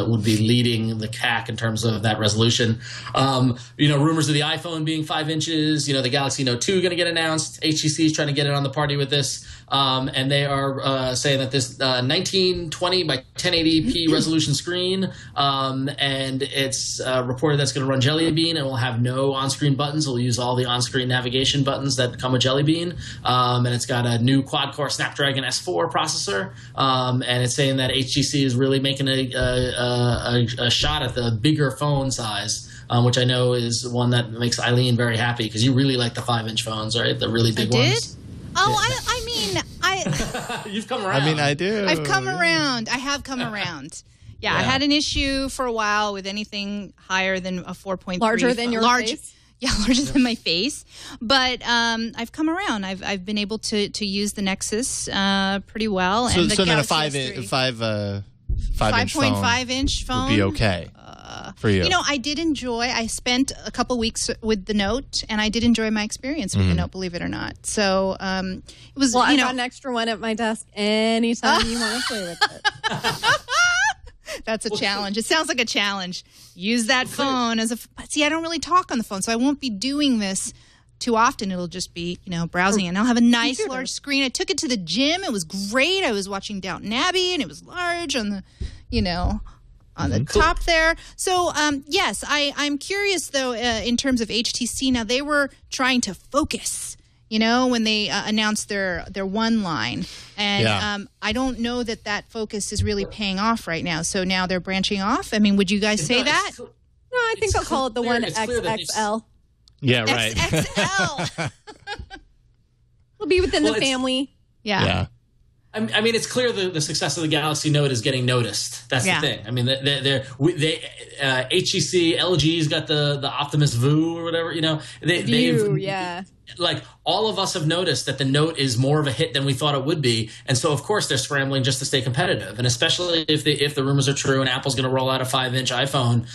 Speaker 5: would be leading the CAC in terms of that resolution. Rumors of the iPhone being 5 inches. The Galaxy Note 2 going to get announced. HTC is trying to get in on the party with this, and they are saying that this 1920 by 1080p resolution screen, and it's reported that's going to run Jelly Bean and will have no on-screen buttons. It'll use all the on-screen navigation buttons that come with Jelly Bean, and it's got a new quad-core Snapdragon S4 processor, and it's saying that HTC is really making a shot at the bigger phone size, which I know is one that makes Eileen very happy because you really like the 5-inch phones, right? The really big ones.
Speaker 2: Oh,
Speaker 5: yeah. You've come around.
Speaker 4: I mean, I do.
Speaker 2: I've come around. I have come around. Yeah, I had an issue for a while with anything higher than a 4.3.
Speaker 6: Larger than your face?
Speaker 2: Yeah, larger than my face. But I've come around. I've been able to use the Nexus pretty well.
Speaker 4: So,
Speaker 2: and the
Speaker 4: then a
Speaker 2: Galaxy
Speaker 4: 5.5
Speaker 2: inch phone
Speaker 4: would be okay for you.
Speaker 2: I did enjoy. I spent a couple weeks with the Note, and I did enjoy my experience with the Note, believe it or not. So it was.
Speaker 6: Well, I've got an extra one at my desk anytime you want to play with it.
Speaker 2: That's a challenge. It sounds like a challenge. Use that phone as a. See, I don't really talk on the phone, so I won't be doing this too often. It'll just be, browsing, and I'll have a nice large screen. I took it to the gym. It was great. I was watching Downton Abbey, and it was large on the, on the top there. So, yes, I'm curious though in terms of HTC. Now they were trying to focus. When they announced their One line. And I don't know that focus is really paying off right now. So now they're branching off. I mean, would you guys say that?
Speaker 6: No, I think they'll call it the One XXL.
Speaker 4: Yeah, right.
Speaker 2: XXL.
Speaker 6: It'll be within the family.
Speaker 2: Yeah.
Speaker 5: I mean, it's clear the success of the Galaxy Note is getting noticed. That's the thing. I mean, HTC, LG's got the Optimus View or whatever. Like all of us have noticed that the Note is more of a hit than we thought it would be, and so of course they're scrambling just to stay competitive. And especially if the rumors are true and Apple's going to roll out a 5-inch iPhone,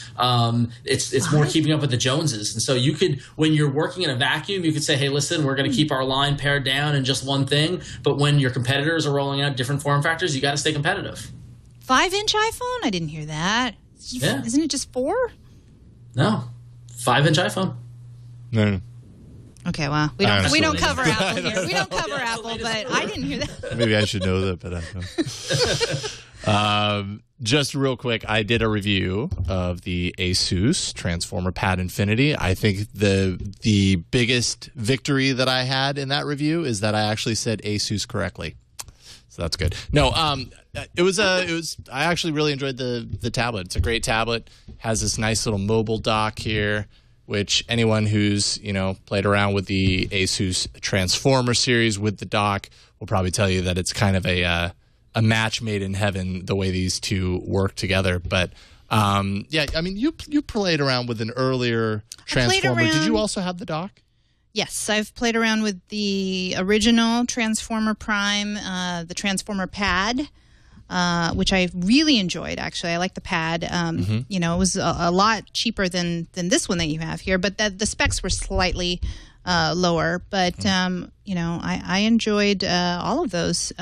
Speaker 5: it's more keeping up with the Joneses. And so you could, when you're working in a vacuum, you could say, hey, listen, we're going to keep our line pared down in just one thing. But when your competitors are rolling out different form factors, you got to stay competitive.
Speaker 2: 5-inch iPhone? I didn't hear that.
Speaker 5: Yeah.
Speaker 2: Isn't it just 4?
Speaker 5: No, 5-inch iPhone.
Speaker 4: No.
Speaker 2: Okay, well, we don't cover Apple here. We don't cover Apple, but I didn't hear that.
Speaker 4: Maybe I should know that, but I don't. Just real quick, I did a review of the Asus Transformer Pad Infinity. I think the biggest victory that I had in that review is that I actually said Asus correctly. So that's good. No, I actually really enjoyed the tablet. It's a great tablet. Has this nice little mobile dock here, which anyone who's, played around with the Asus Transformer series with the dock will probably tell you that it's kind of a match made in heaven, the way these two work together. But you played around with an earlier Transformer. Did you also have the dock?
Speaker 2: Yes, I've played around with the original Transformer Prime, the Transformer Pad, which I really enjoyed, actually. I like the pad. It was a lot cheaper than this one that you have here, but the specs were slightly lower. But, I enjoyed all of those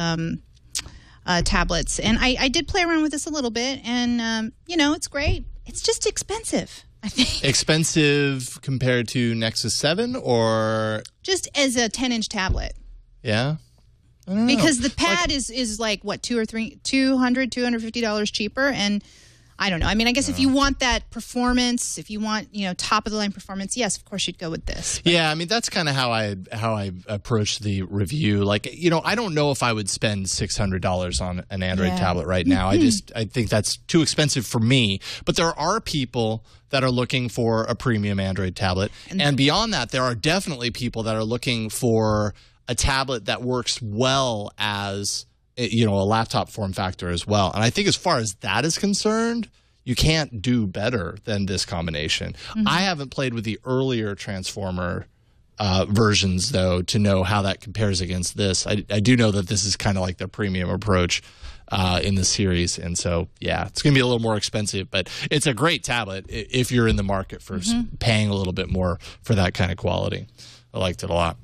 Speaker 2: tablets. And I did play around with this a little bit, and, it's great. It's just expensive, I think.
Speaker 4: Expensive compared to Nexus 7 or? Just
Speaker 2: as a 10-inch tablet.
Speaker 4: Yeah? I don't know.
Speaker 2: Because the pad is like, what, $250 cheaper? And I don't know. I mean, I guess if you want that performance, if you want, top-of-the-line performance, yes, of course you'd go with this. But.
Speaker 4: Yeah, I mean, that's kind of how I approached the review. Like, I don't know if I would spend $600 on an Android tablet right now. I think that's too expensive for me. But there are people that are looking for a premium Android tablet. And beyond that, there are definitely people that are looking for a tablet that works well as a laptop form factor as well. And I think as far as that is concerned, you can't do better than this combination. I haven't played with the earlier Transformer versions, though, to know how that compares against this. I do know that this is kind of like the premium approach in the series. And so, yeah, it's going to be a little more expensive, but it's a great tablet if you're in the market for paying a little bit more for that kind of quality. I liked it a lot.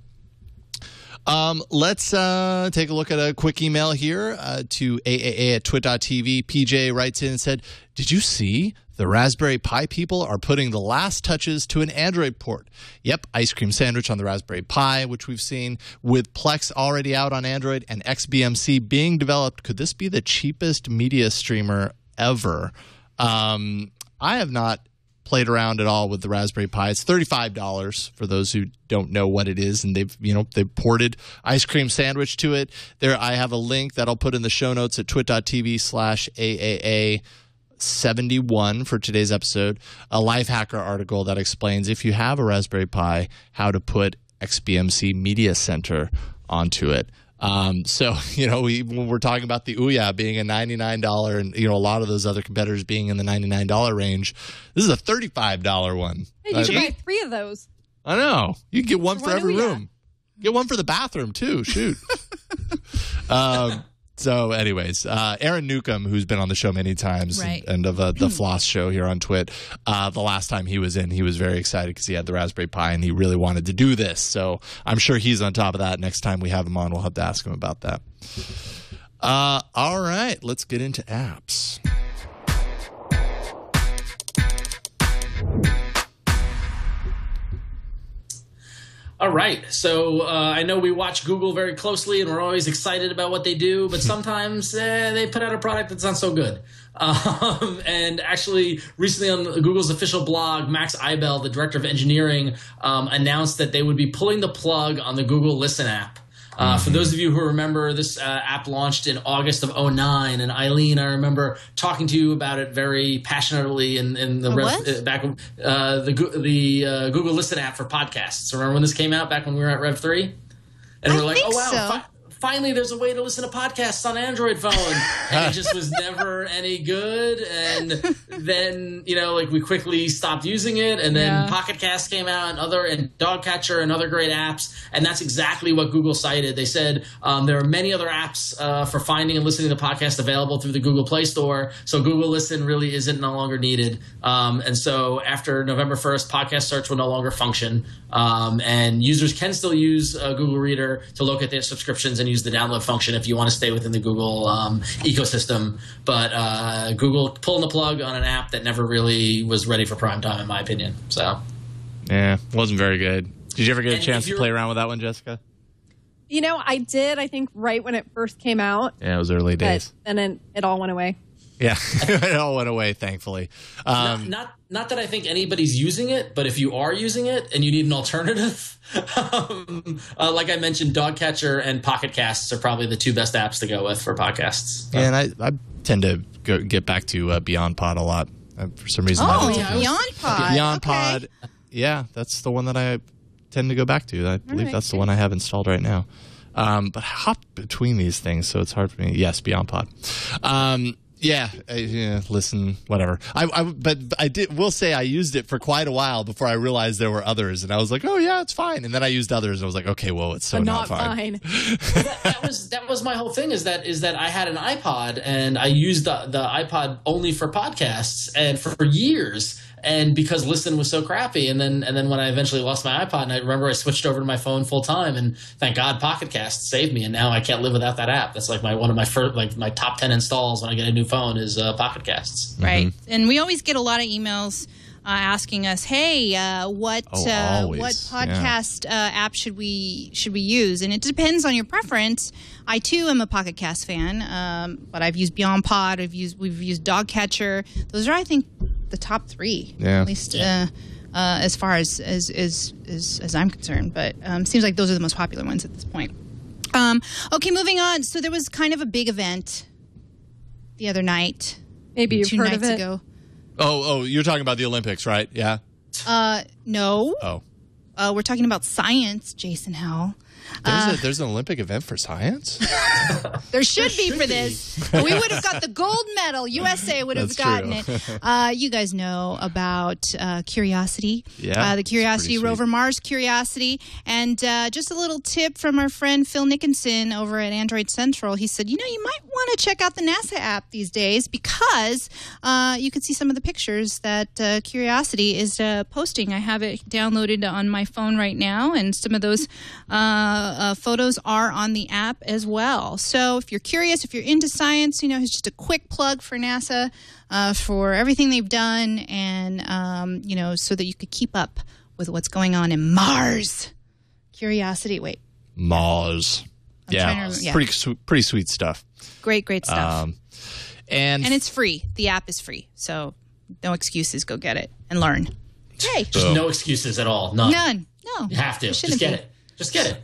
Speaker 4: Let's take a look at a quick email here to aaa@twit.tv. PJ writes in and said, "Did you see the Raspberry Pi people are putting the last touches to an Android port? Yep, Ice Cream Sandwich on the Raspberry Pi, which we've seen, with Plex already out on Android and XBMC being developed. Could this be the cheapest media streamer ever?" I have not played around at all with the Raspberry Pi. It's $35 for those who don't know what it is, and they've ported Ice Cream Sandwich to it. There, I have a link that I'll put in the show notes at twit.tv/AAA71 for today's episode. A Lifehacker article that explains, if you have a Raspberry Pi, how to put XBMC Media Center onto it. When we're talking about the Ouya being a $99 and, a lot of those other competitors being in the $99 range, this is a $35 one.
Speaker 6: Hey, you should buy 3 of those.
Speaker 4: I know. You can get one for every room. Get one for the bathroom, too. Shoot. So anyways, Aaron Newcomb, who's been on the show many times and of the Floss show here on TWiT, the last time he was in, he was very excited because he had the Raspberry Pi and he really wanted to do this. So I'm sure he's on top of that. Next time we have him on, we'll have to ask him about that. All right, let's get into apps.
Speaker 5: All right. So I know we watch Google very closely and we're always excited about what they do, but sometimes they put out a product that's not so good. And actually, recently on Google's official blog, Max Eibel, the director of engineering, announced that they would be pulling the plug on the Google Listen app. For those of you who remember, this app launched in August of 2009, and Eileen, I remember talking to you about it very passionately in the Google Listen app for podcasts. Remember when this came out back when we were at Rev 3? And we're like, oh wow,
Speaker 2: so.
Speaker 5: Finally there's a way to listen to podcasts on Android phone. And it just was never any good. And then, we quickly stopped using it. And then Pocket Cast came out and Dogcatcher and other great apps. And that's exactly what Google cited. They said there are many other apps for finding and listening to podcasts available through the Google Play Store. So Google Listen really isn't no longer needed. And so after November 1st, podcast search will no longer function. And users can still use Google Reader to locate their subscriptions and use the download function if you want to stay within the Google ecosystem. But Google pulling the plug on an app that never really was ready for prime time, in my opinion. So,
Speaker 4: yeah, wasn't very good. Did you ever get a chance to play around with that one, Jessica?
Speaker 6: I did, I think, right when it first came out.
Speaker 4: Yeah, it was early days.
Speaker 6: And then it all went away.
Speaker 4: Yeah, it all went away, thankfully.
Speaker 5: Not that I think anybody's using it, but if you are using it and you need an alternative, like I mentioned, Dogcatcher and Pocket Casts are probably the two best apps to go with for podcasts.
Speaker 4: Yeah, and I tend to get back to Beyondpod a lot for some reason.
Speaker 2: Beyondpod.
Speaker 4: Beyondpod.
Speaker 2: Okay.
Speaker 4: Yeah, that's the one that I tend to go back to. I believe that's the one I have installed right now. But I hop between these things, so it's hard for me. Yes, Beyondpod. Listen, whatever. But I will say I used it for quite a while before I realized there were others, and I was like, oh yeah, it's fine. And then I used others, and I was like, okay, well, it's so not fine.
Speaker 5: that was my whole thing. Is that I had an iPod and I used the iPod only for podcasts, and for years. And because Listen was so crappy, and then when I eventually lost my iPod, and I remember I switched over to my phone full time, and thank God Pocket Cast saved me, and now I can't live without that app. That's like one of my first, like my top 10 installs when I get a new phone is Pocket Casts.
Speaker 2: Right, and we always get a lot of emails asking us, "Hey, what podcast app should we use?" And it depends on your preference. I too am a Pocket Cast fan, but I've used Beyondpod. We've used Dogcatcher. Those are, I think, the top three, at least as far as I'm concerned. But seems like those are the most popular ones at this point. Okay, moving on. So there was kind of a big event the other night.
Speaker 6: Maybe you've
Speaker 2: 2
Speaker 6: heard
Speaker 2: nights
Speaker 6: of it.
Speaker 2: ago.
Speaker 4: Oh, you're talking about the Olympics, right? Yeah.
Speaker 2: No.
Speaker 4: Oh.
Speaker 2: We're talking about science, Jason Howell.
Speaker 4: There's an Olympic event for science?
Speaker 2: There should be for this. We would have got the gold medal. USA would have gotten it. You guys know about Curiosity.
Speaker 4: Yeah.
Speaker 2: The Curiosity rover, Mars Curiosity. And just a little tip from our friend Phil Nickinson over at Android Central. He said, you might want to check out the NASA app these days because you can see some of the pictures that Curiosity is posting. I have it downloaded on my phone right now, and some of those photos are on the app as well. So if you're curious, if you're into science, here's just a quick plug for NASA for everything they've done, and so that you could keep up with what's going on in Mars. Curiosity. Wait.
Speaker 4: Mars. Pretty sweet stuff.
Speaker 2: Great stuff.
Speaker 4: And
Speaker 2: it's free. The app is free, so no excuses. Go get it and learn. Hey,
Speaker 5: just no excuses at all. None.
Speaker 2: No.
Speaker 5: You have to. Just get it. Just get it.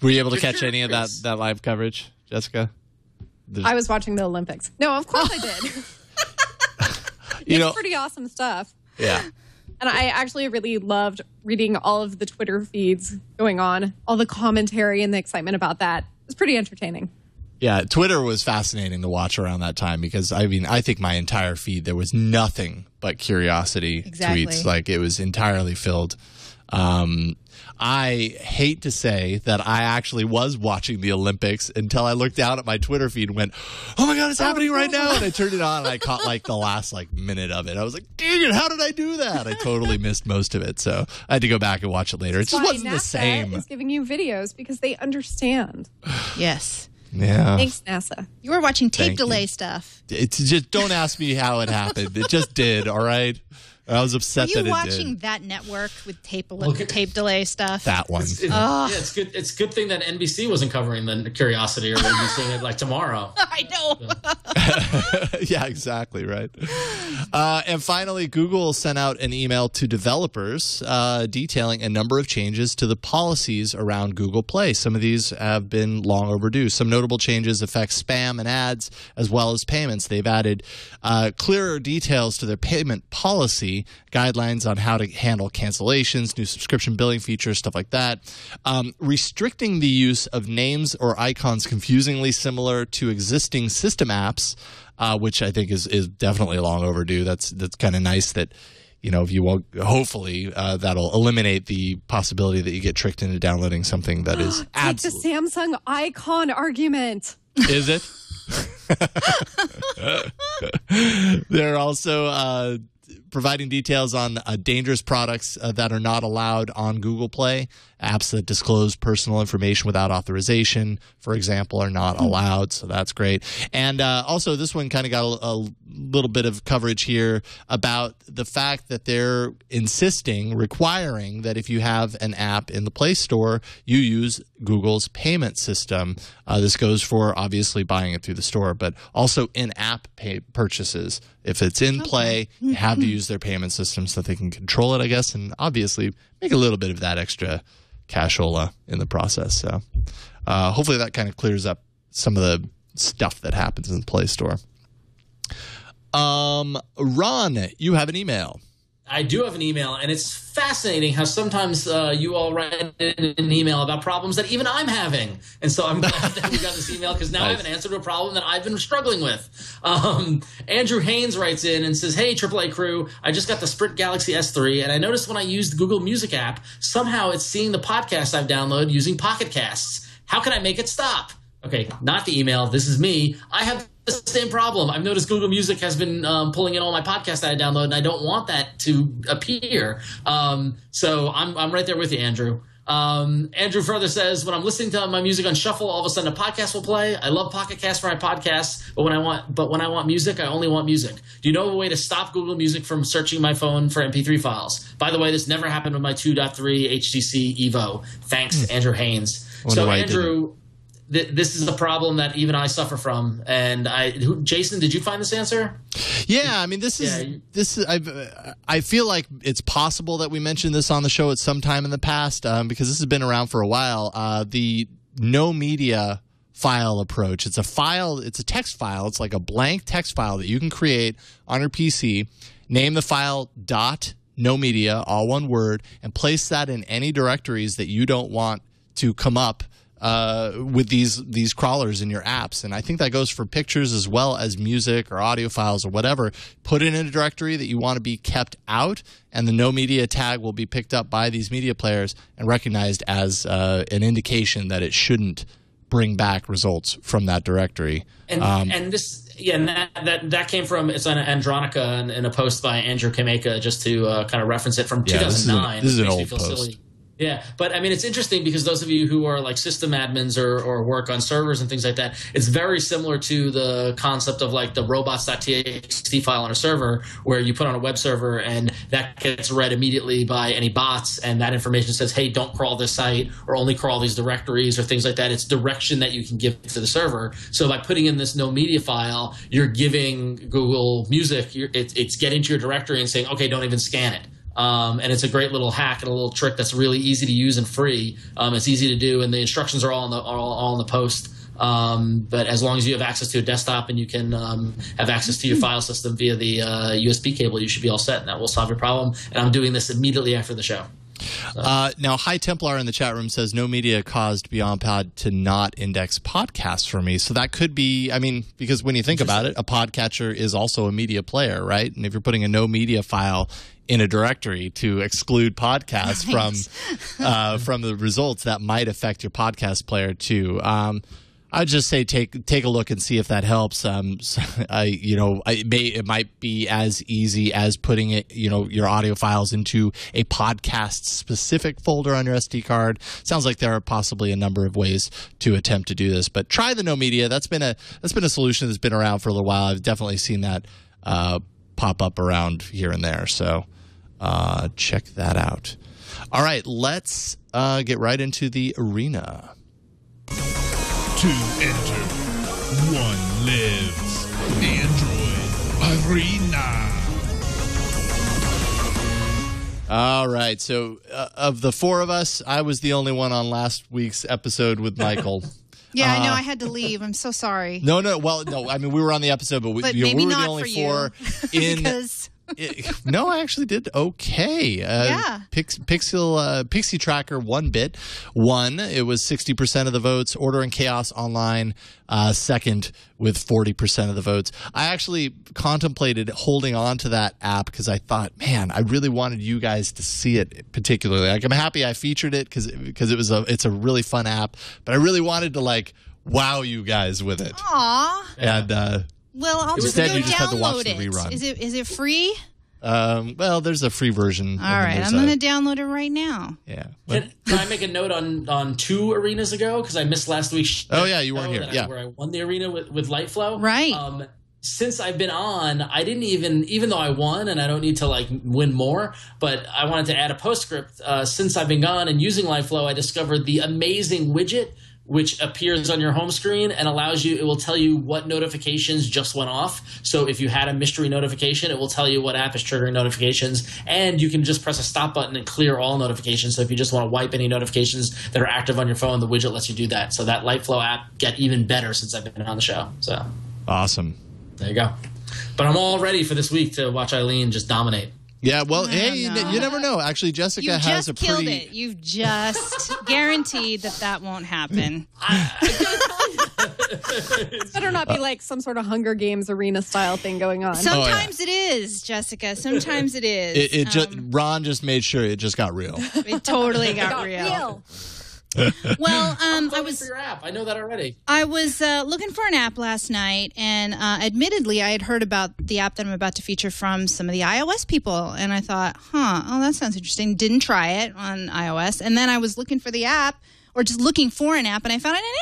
Speaker 4: Were you able to catch any of that live coverage, Jessica?
Speaker 6: I was watching the Olympics. No, of course I did. It's pretty awesome stuff.
Speaker 4: Yeah.
Speaker 6: And I actually really loved reading all of the Twitter feeds going on, all the commentary and the excitement about that. It was pretty entertaining.
Speaker 4: Yeah, Twitter was fascinating to watch around that time because, I think my entire feed, there was nothing but Curiosity tweets. Like, it was entirely filled. I hate to say that I actually was watching the Olympics until I looked down at my Twitter feed and went, oh my God, it's happening right now. And I turned it on and I caught like the last minute of it. I was like, dang it, how did I do that? I totally missed most of it. So I had to go back and watch it later. It just wasn't the same.
Speaker 6: NASA is giving you videos because they understand.
Speaker 2: Yes.
Speaker 4: Yeah.
Speaker 6: Thanks, NASA.
Speaker 2: You were watching tape delay stuff.
Speaker 4: It's just, don't ask me how it happened. It just did, all right? I was upset that it did.
Speaker 2: Were you watching that network with tape delay stuff?
Speaker 4: That one.
Speaker 5: It's good. It's a good thing that NBC wasn't covering the Curiosity, or they'd be seeing it like tomorrow.
Speaker 2: I know.
Speaker 4: Yeah, exactly right. And finally, Google sent out an email to developers detailing a number of changes to the policies around Google Play. Some of these have been long overdue. Some notable changes affect spam and ads as well as payments. They've added clearer details to their payment policy, guidelines on how to handle cancellations, new subscription billing features, stuff like that. Restricting the use of names or icons confusingly similar to existing system apps, which I think is definitely long overdue. That's kind of nice that, if you will, hopefully that'll eliminate the possibility that you get tricked into downloading something that is absolutely.
Speaker 6: Take the Samsung icon argument.
Speaker 4: Is it? They're also providing details on dangerous products that are not allowed on Google Play. Apps that disclose personal information without authorization, for example, are not allowed. So that's great. And also, this one kind of got a little bit of coverage here about the fact that they're requiring that if you have an app in the Play Store, you use Google's payment system. This goes for obviously buying it through the store, but also in-app purchases. If it's in Play, you have to use their payment system so that they can control it, I guess, and obviously make a little bit of that extra cashola in the process. So hopefully that kind of clears up some of the stuff that happens in the Play Store. Ron, you have an email.
Speaker 5: I do have an email, and it's fascinating how sometimes you all write in an email about problems that even I'm having. And so I'm glad that we got this email because now I have an answer to a problem that I've been struggling with. Andrew Haynes writes in and says, hey, AAA crew, I just got the Sprint Galaxy S3, and I noticed when I used the Google Music app, somehow it's seeing the podcast I've downloaded using Pocket Casts. How can I make it stop? Okay, not the email. This is me. I have the same problem. I've noticed Google Music has been pulling in all my podcasts that I download, and I don't want that to appear. So I'm right there with you, Andrew. Andrew further says, when I'm listening to my music on shuffle, all of a sudden a podcast will play. I love Pocket Cast for my podcasts, but when I want music, I only want music. Do you know a way to stop Google Music from searching my phone for MP3 files? By the way, this never happened with my 2.3 HTC Evo. Thanks, Andrew Haynes. So Andrew, this is a problem that even I suffer from. And Jason, did you find this answer?
Speaker 4: Yeah, I mean, this is. I feel like it's possible that we mentioned this on the show at some time in the past because this has been around for a while. The no media file approach. It's a file. It's a text file. It's like a blank text file that you can create on your PC. Name the file .no media, all one word, and place that in any directories that you don't want to come up with these crawlers in your apps. And I think that goes for pictures as well as music or audio files or whatever. Put it in a directory that you want to be kept out, and the no media tag will be picked up by these media players and recognized as an indication that it shouldn't bring back results from that directory.
Speaker 5: And this, and that came from, it's on Andronica in a post by Andrew Kameka, just to kind of reference it from 2009.
Speaker 4: This is an old post. Silly.
Speaker 5: Yeah, but I mean, it's interesting because those of you who are like system admins or work on servers and things like that, it's very similar to the concept of like the robots.txt file on a server where you put on a web server and that gets read immediately by any bots, and that information says, hey, don't crawl this site or only crawl these directories or things like that. It's direction that you can give to the server. So by putting in this no media file, you're giving Google Music, it's getting to your directory and saying, okay, don't even scan it. And it's a great little hack and a little trick that's really easy to use and free. It's easy to do, and the instructions are all in the post. But as long as you have access to a desktop and you can have access to your file system via the USB cable, you should be all set, and that will solve your problem. And I'm doing this immediately after the show.
Speaker 4: Now, High Templar in the chat room says no media caused Beyondpod to not index podcasts for me. So that could be, I mean, because when you think about it, a podcatcher is also a media player, right? And if you're putting a no media file in a directory to exclude podcasts from the results, that might affect your podcast player too. I'd just say take a look and see if that helps. It might be as easy as putting your audio files into a podcast specific folder on your SD card. Sounds like there are possibly a number of ways to attempt to do this, but try the no media. That's been a solution that's been around for a little while. I've definitely seen that pop up around here and there. So check that out. All right, let's get right into the arena.
Speaker 1: 2 enter, 1 lives. Android Arena.
Speaker 4: All right, so of the 4 of us, I was the only one on last week's episode with Michael.
Speaker 2: Yeah, I know. I had to leave. I'm so sorry.
Speaker 4: No. Well, no. I mean, we were on the episode, but we were the only 4 in.
Speaker 2: Because
Speaker 4: no, I actually did okay.
Speaker 2: Yeah.
Speaker 4: Pixie Tracker 1-bit won. It was 60% of the votes. Order and Chaos Online second with 40% of the votes. I actually contemplated holding on to that app because I thought, man, I really wanted you guys to see it particularly. Like, I'm happy I featured it because it's a really fun app, but I really wanted to wow you guys with it.
Speaker 2: Aww.
Speaker 4: And
Speaker 2: well, I'll just
Speaker 4: instead
Speaker 2: go
Speaker 4: you just had to watch
Speaker 2: download
Speaker 4: the
Speaker 2: it.
Speaker 4: rerun.
Speaker 2: Is it free?
Speaker 4: Well, there's a free version.
Speaker 2: All right, I'm going to download it right now.
Speaker 4: Yeah.
Speaker 5: Can I make a note on 2 arenas ago because I missed last week's?
Speaker 4: Oh yeah, you weren't here. Yeah,
Speaker 5: where I won the arena with Lightflow.
Speaker 2: Right.
Speaker 5: since I've been on, I didn't even though I won and I don't need to like win more, but I wanted to add a postscript. Since I've been gone and using LifeFlow, I discovered the amazing widget which appears on your home screen and allows you, it will tell you what notifications just went off. So if you had a mystery notification, it will tell you what app is triggering notifications, and you can just press a stop button and clear all notifications. So if you just want to wipe any notifications that are active on your phone, the widget lets you do that. So that LifeFlow app got even better since I've been on the show. So
Speaker 4: awesome.
Speaker 5: There you go. But I'm all ready for this week to watch Eileen just dominate.
Speaker 4: Yeah, well, hey, you never know. Actually, Jessica has a pretty...
Speaker 2: You've just killed it. You've just guaranteed that won't happen.
Speaker 6: It better not be like some sort of Hunger Games arena style thing going on.
Speaker 2: Sometimes it is, Jessica. Sometimes it is.
Speaker 4: Ron just made sure it just got real.
Speaker 2: It totally got real. Well,
Speaker 5: I was for your app. I know that already.
Speaker 2: I was looking for an app last night, and admittedly, I had heard about the app that I'm about to feature from some of the iOS people, and I thought, that sounds interesting. Didn't try it on iOS, and then I was looking for the app, or just looking for an app, and I found it in Android.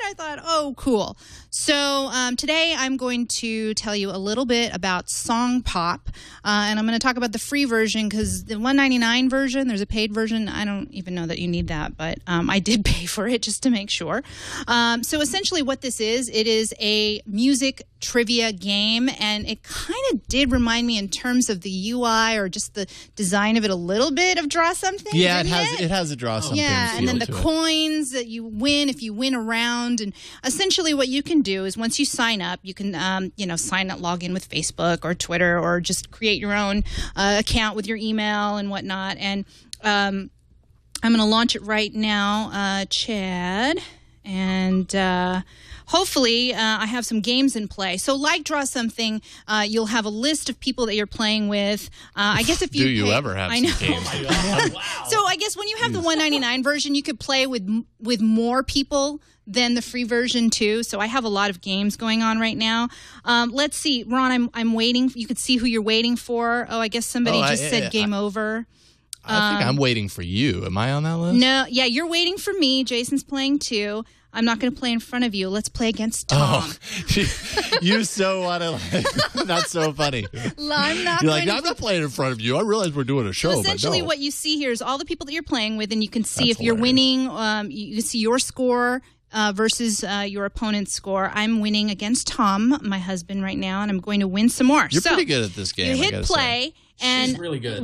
Speaker 2: I thought, oh, cool. So today I'm going to tell you a little bit about Song Pop, and I'm going to talk about the free version because the $1.99 version, there's a paid version. I don't even know that you need that, but I did pay for it just to make sure. So essentially what this is, it is a music trivia game, and it kind of did remind me in terms of the UI or just the design of it a little bit of Draw Something.
Speaker 4: Yeah, it has a Draw Something.
Speaker 2: Yeah, and then the coins that you win if you win a round, and essentially what you can do is once you sign up, you can sign up, log in with Facebook or Twitter, or just create your own account with your email and whatnot. And I'm going to launch it right now, Chad, and hopefully I have some games in play. So like Draw Something, you'll have a list of people that you're playing with. I guess if you
Speaker 4: do you ever have some games?
Speaker 5: Oh my God. Wow.
Speaker 2: So I guess when you have the $1.99 version, you could play with more people than the free version too. So I have a lot of games going on right now. Let's see, Ron, I'm waiting. You could see who you're waiting for. Oh, I guess somebody just said game over.
Speaker 4: I think I'm waiting for you. Am I on that list?
Speaker 2: No, yeah, you're waiting for me. Jason's playing too. I'm not going to play in front of you. Let's play against Tom.
Speaker 4: Oh, you so want to. That's so funny.
Speaker 2: I'm not.
Speaker 4: You're like, I'm not playing in front of you. I realize we're doing a show.
Speaker 2: So essentially,
Speaker 4: but no.
Speaker 2: what you see here is all the people that you're playing with, and you can see
Speaker 4: That's
Speaker 2: if you're
Speaker 4: hilarious.
Speaker 2: winning. You can see your score versus your opponent's score. I'm winning against Tom, my husband, right now, and I'm going to win some more.
Speaker 4: You're pretty good at this game.
Speaker 2: You hit play. And
Speaker 5: she's really good.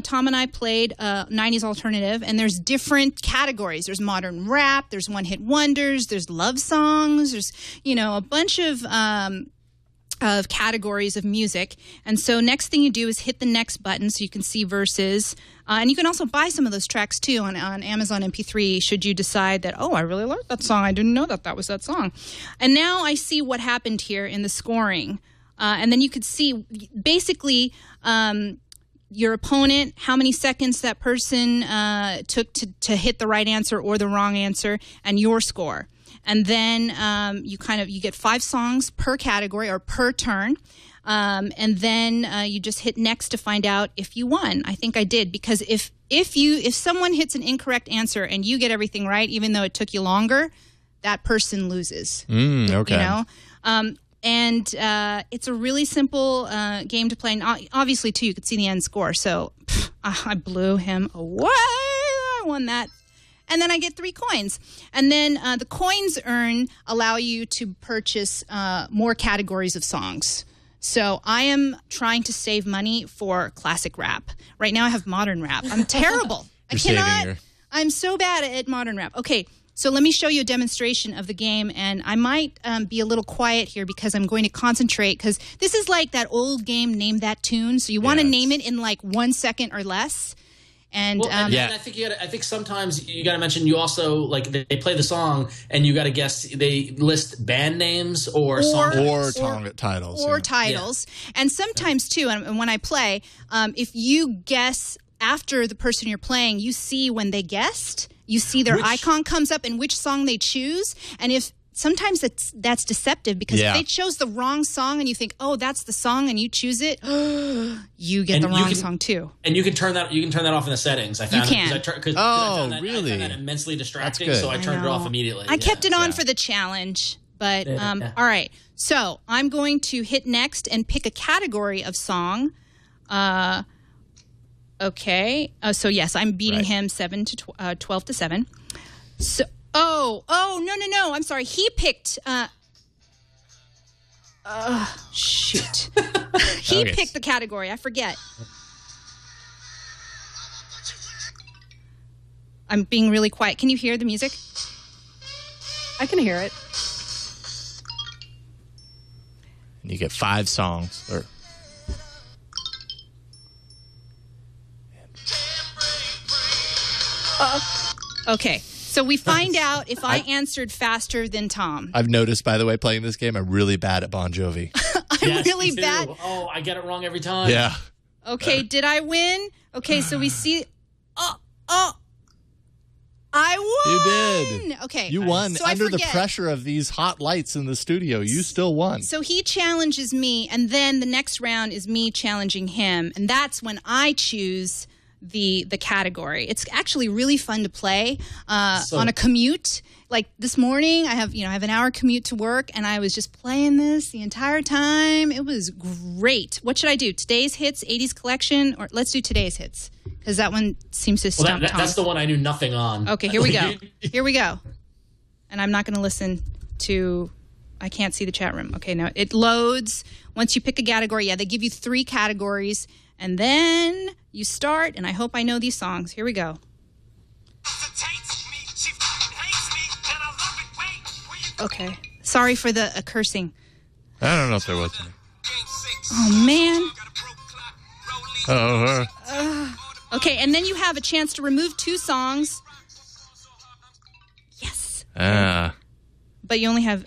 Speaker 2: Tom and I played 90s alternative, and there's different categories. There's modern rap, there's one-hit wonders, there's love songs, there's, a bunch of categories of music. And so next thing you do is hit the next button so you can see verses. And you can also buy some of those tracks too on Amazon MP3 should you decide that, I really like that song. I didn't know that was that song. And now I see what happened here in the scoring. And then you could see basically your opponent, how many seconds that person took to hit the right answer or the wrong answer, and your score. And then you get 5 songs per category or per turn. And then you just hit next to find out if you won. I think I did, because if someone hits an incorrect answer and you get everything right, even though it took you longer, that person loses.
Speaker 4: Okay.
Speaker 2: And it's a really simple game to play. And obviously, too, you could see the end score. So I blew him away. I won that. And then I get 3 coins. And then the coins allow you to purchase more categories of songs. So I I trying to save money for classic rap. Right now I have modern rap. I'm terrible. I'm so bad at modern rap. Okay. So let me show you a demonstration of the game, and I might be a little quiet here because I'm going to concentrate, because this is like that old game, Name That Tune. So you want to name it in like 1 second or less. And,
Speaker 5: and I think sometimes you got to mention, you also, like, they play the song and you got to guess, they list band names or titles.
Speaker 2: Titles. And sometimes too, and when I play, if you guess after the person you're playing, you see when they guessed. You see their icon comes up and which song they choose. And sometimes that's deceptive, because if they chose the wrong song and you think, that's the song, and you choose it, you get the wrong song too.
Speaker 5: And you can turn that off in the settings. I found
Speaker 2: really?
Speaker 5: I found that immensely distracting, so I turned it off immediately.
Speaker 2: I kept it on for the challenge. But all right. So I'm going to hit next and pick a category of song. Okay. So yes, I'm beating him 12 to 7. So no. I'm sorry. He picked. Shoot. He picked the category. I forget. I'm being really quiet. Can you hear the music?
Speaker 6: I can hear it.
Speaker 4: And you get 5 songs.
Speaker 2: Okay. So we find out if I answered faster than Tom.
Speaker 4: I've noticed, by the way, playing this game, I'm really bad at Bon Jovi.
Speaker 2: I'm really bad.
Speaker 5: Oh, I get it wrong every time.
Speaker 4: Yeah.
Speaker 2: Okay, did I win? Okay, so we see. I won.
Speaker 4: You did.
Speaker 2: Okay.
Speaker 4: You won.
Speaker 2: So
Speaker 4: Under the pressure of these hot lights in the studio, you still won.
Speaker 2: So he challenges me, and then the next round is me challenging him, and that's when I choose the category. It's actually really fun to play on a commute. Like this morning, I have an hour commute to work, and I was just playing this the entire time. It was great. What should I do? Today's hits, 80s collection, or let's do today's hits because that one seems to stump Tom.
Speaker 5: That's the one I knew nothing on.
Speaker 2: Okay, here we go. Here we go. And I'm not going to listen to. I can't see the chat room. Okay, now it loads. Once you pick a category, they give you 3 categories, and then you start. And I hope I know these songs. Here we go. Okay. Sorry for the cursing.
Speaker 4: I don't know if there was any.
Speaker 2: Oh, man.
Speaker 4: Oh.
Speaker 2: Okay, and then you have a chance to remove 2 songs. Yes. But you only have...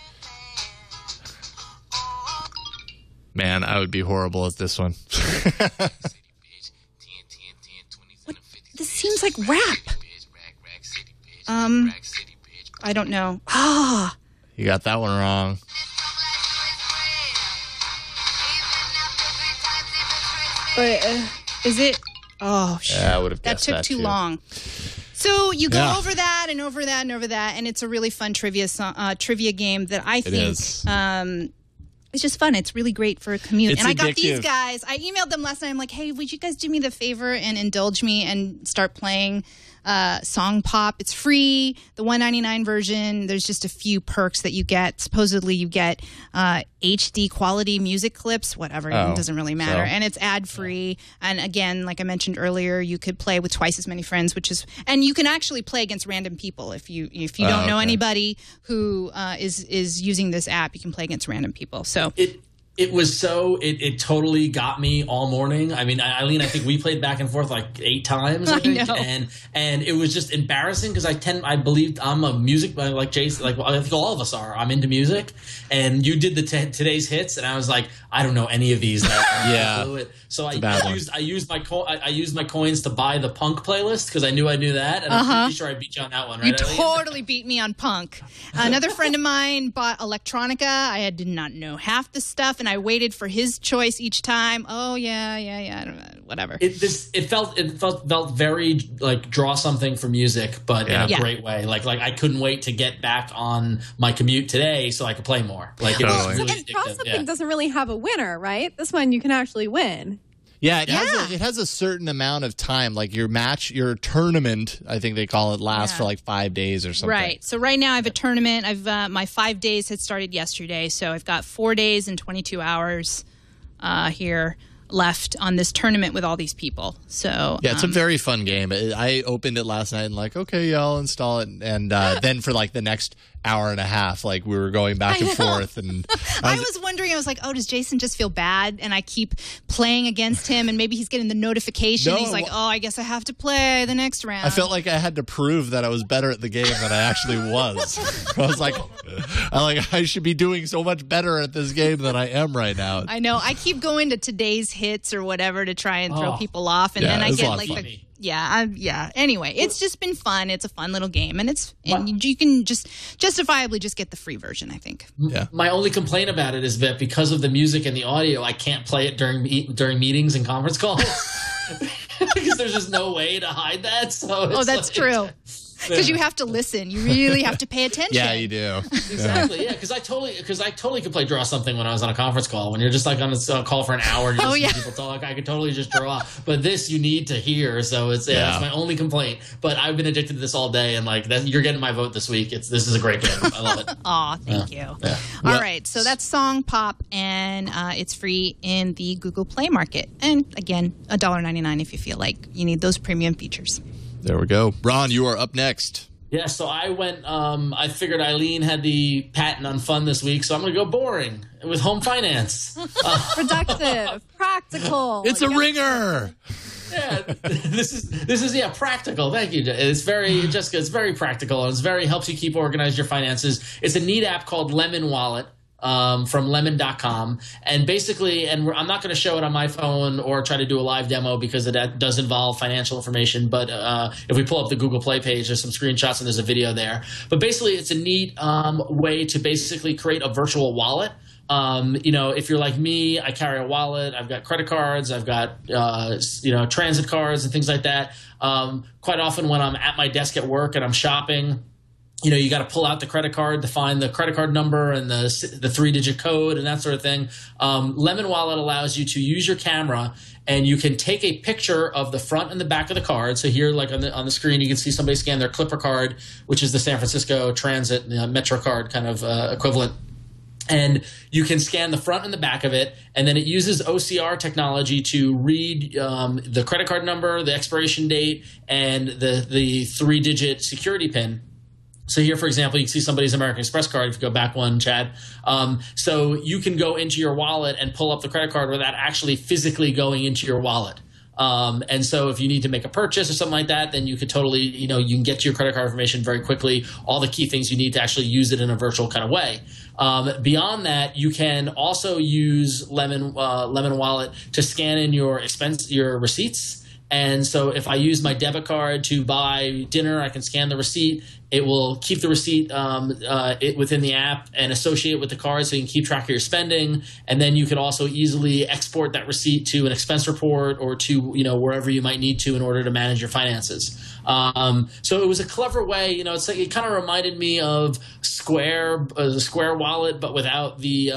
Speaker 4: Man, I would be horrible at this one.
Speaker 2: What? This seems like rap. I don't know.
Speaker 4: You got that one wrong.
Speaker 2: Is it? Oh, shit.
Speaker 4: Yeah, I would have guessed
Speaker 2: that took too long. So you go over that and over that and over that, and it's a really fun trivia game that I think it's just fun. It's really great for a commute.
Speaker 4: It's
Speaker 2: and I
Speaker 4: addictive.
Speaker 2: got these guys. I emailed them last night. I'm like, hey, would you guys do me the favor and indulge me and start playing Song Pop? It's free, the $1.99 version. There's just a few perks that you get. Supposedly you get HD quality music clips, whatever. It doesn't really matter. And it's ad-free. And again, like I mentioned earlier, you could play with twice as many friends, and you can actually play against random people. If you don't know anybody who is using this app, you can play against random people. So
Speaker 5: It was it totally got me all morning. I mean, Eileen, I think we played back and forth like 8 times. I think.
Speaker 2: I know.
Speaker 5: And it was just embarrassing because I believe I'm a music, like Jason, like I think all of us are. I'm into music. And you did the today's hits, and I was like, I don't know any of these. So I used my coins to buy the punk playlist because I knew that, and I'm pretty sure I beat you on that one. Right?
Speaker 2: You totally beat me on punk. Another friend of mine bought electronica. I did not know half the stuff, and I waited for his choice each time. Oh yeah. I don't know, whatever.
Speaker 5: It felt very like draw something for music, but in a great way. Like I couldn't wait to get back on my commute today so I could play more. Like it was really
Speaker 6: and draw something doesn't really have a winner, right? This one you can actually win.
Speaker 4: Yeah, it has a certain amount of time. Like your tournament, I think they call it, lasts for like 5 days or something.
Speaker 2: Right. So right now I have a tournament. My 5 days had started yesterday, so I've got 4 days and 22 hours here left on this tournament with all these people. So
Speaker 4: yeah, it's a very fun game. I opened it last night and like, okay, yeah, I'll install it, and then for like the next hour and a half, like we were going back and forth, and
Speaker 2: I was wondering, I was like, oh, does Jason just feel bad and I keep playing against him, and maybe he's getting the notification.
Speaker 4: No,
Speaker 2: he's like, oh, I guess I have to play the next round.
Speaker 4: I felt like I had to prove that I was better at the game than I actually was. I was like, I should be doing so much better at this game than I am right now.
Speaker 2: I know. I keep going to today's hits or whatever to try and throw people off, and then I get like the... Yeah. Anyway, it's just been fun. It's a fun little game, and you can just justifiably just get the free version, I think.
Speaker 4: Yeah.
Speaker 5: My only complaint about it is that because of the music and the audio, I can't play it during meetings and conference calls because there's just no way to hide that. So
Speaker 2: that's true. Because you have to listen. You really have to pay attention.
Speaker 4: Yeah, you do.
Speaker 5: Exactly. Yeah, because I totally could play draw something when I was on a conference call. When you're just like on a call for an hour and you listen to people talk, I could totally just draw. But this you need to hear. So it's my only complaint. But I've been addicted to this all day, and like you're getting my vote this week. This is a great game. I love it.
Speaker 2: Aw, thank you. Yeah. All right, so that's Song Pop, and it's free in the Google Play Market. And again, $1.99 if you feel like you need those premium features.
Speaker 4: There we go. Ron, you are up next.
Speaker 5: Yeah, so I went, I figured Eileen had the patent on fun this week, so I'm going to go boring with home finance.
Speaker 6: Productive, practical.
Speaker 4: It's a ringer.
Speaker 5: Yeah, this is practical. Thank you. It's very, Jessica, it's very practical, and it's helps you keep organized your finances. It's a neat app called Lemon Wallet. From lemon.com, and basically, and I'm not going to show it on my phone or try to do a live demo because that does involve financial information, but if we pull up the Google Play page, there's some screenshots and there's a video there. But basically, it's a neat way to basically create a virtual wallet. If you're like me, I carry a wallet, I've got credit cards, I've got transit cards and things like that. Quite often when I'm at my desk at work and I'm shopping, you got to pull out the credit card to find the credit card number and the 3-digit code and that sort of thing. Lemon Wallet allows you to use your camera, and you can take a picture of the front and the back of the card. So here, like on the screen, you can see somebody scan their Clipper card, which is the San Francisco Transit Metro card kind of equivalent. And you can scan the front and the back of it, and then it uses OCR technology to read the credit card number, the expiration date, and the 3-digit security PIN. So here, for example, you can see somebody's American Express card. If you go back one, Chad. So you can go into your wallet and pull up the credit card without actually physically going into your wallet. And so if you need to make a purchase or something like that, then you could totally, you can get to your credit card information very quickly, all the key things you need to actually use it in a virtual kind of way. Beyond that, you can also use Lemon Wallet to scan in your receipts. And so if I use my debit card to buy dinner, I can scan the receipt. It will keep the receipt within the app and associate it with the card so you can keep track of your spending. And then you can also easily export that receipt to an expense report or to wherever you might need to in order to manage your finances. So it was a clever way. It kind of reminded me of the Square wallet, but without the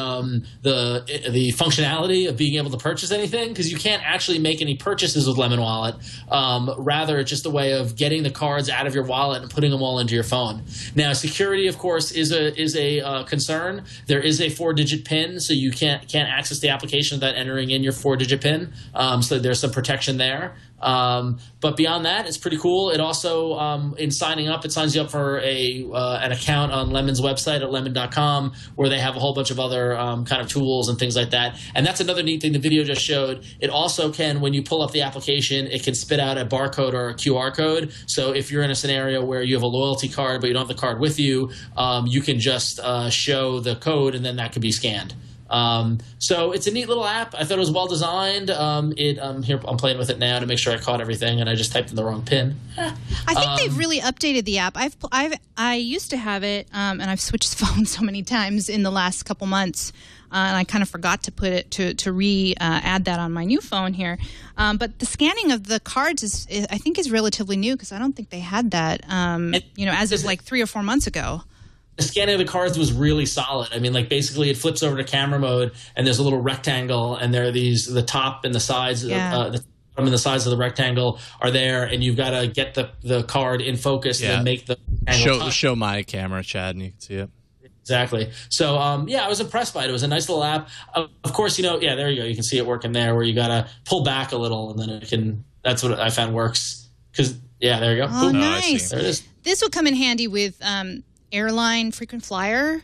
Speaker 5: functionality of being able to purchase anything, because you can't actually make any purchases with Lemon Wallet. Rather, it's just a way of getting the cards out of your wallet and putting them all into your phone. Now, security, of course, is a concern. There is a 4-digit PIN, so you can't access the application without entering in your 4-digit PIN. So there's some protection there. But beyond that, it's pretty cool. It also, in signing up, it signs you up for an account on Lemon's website at lemon.com, where they have a whole bunch of other kind of tools and things like that. And that's another neat thing the video just showed. It also can, when you pull up the application, it can spit out a barcode or a QR code. So if you're in a scenario where you have a loyalty card, but you don't have the card with you, you can just show the code, and then that could be scanned. So it's a neat little app. I thought it was well designed. Here I'm playing with it now to make sure I caught everything, and I just typed in the wrong PIN.
Speaker 2: I think they've really updated the app. I used to have it, and I've switched phones so many times in the last couple months, and I kind of forgot to put it to add that on my new phone here. But the scanning of the cards I think is relatively new, because I don't think they had that. As of like 3 or 4 months ago.
Speaker 5: The scanning of the cards was really solid. I mean, like basically it flips over to camera mode, and there's a little rectangle, and there are the top and the sides, the bottom and the sides of the rectangle are there, and you've got to get the card in focus and then make the
Speaker 4: show my camera, Chad, and you can see it.
Speaker 5: Exactly. So, I was impressed by it. It was a nice little app. Of course, there you go. You can see it working there, where you got to pull back a little, and then it can. That's what I found works. Because there you go.
Speaker 2: Oh, nice.
Speaker 5: There it is.
Speaker 2: This will come in handy with airline frequent flyer.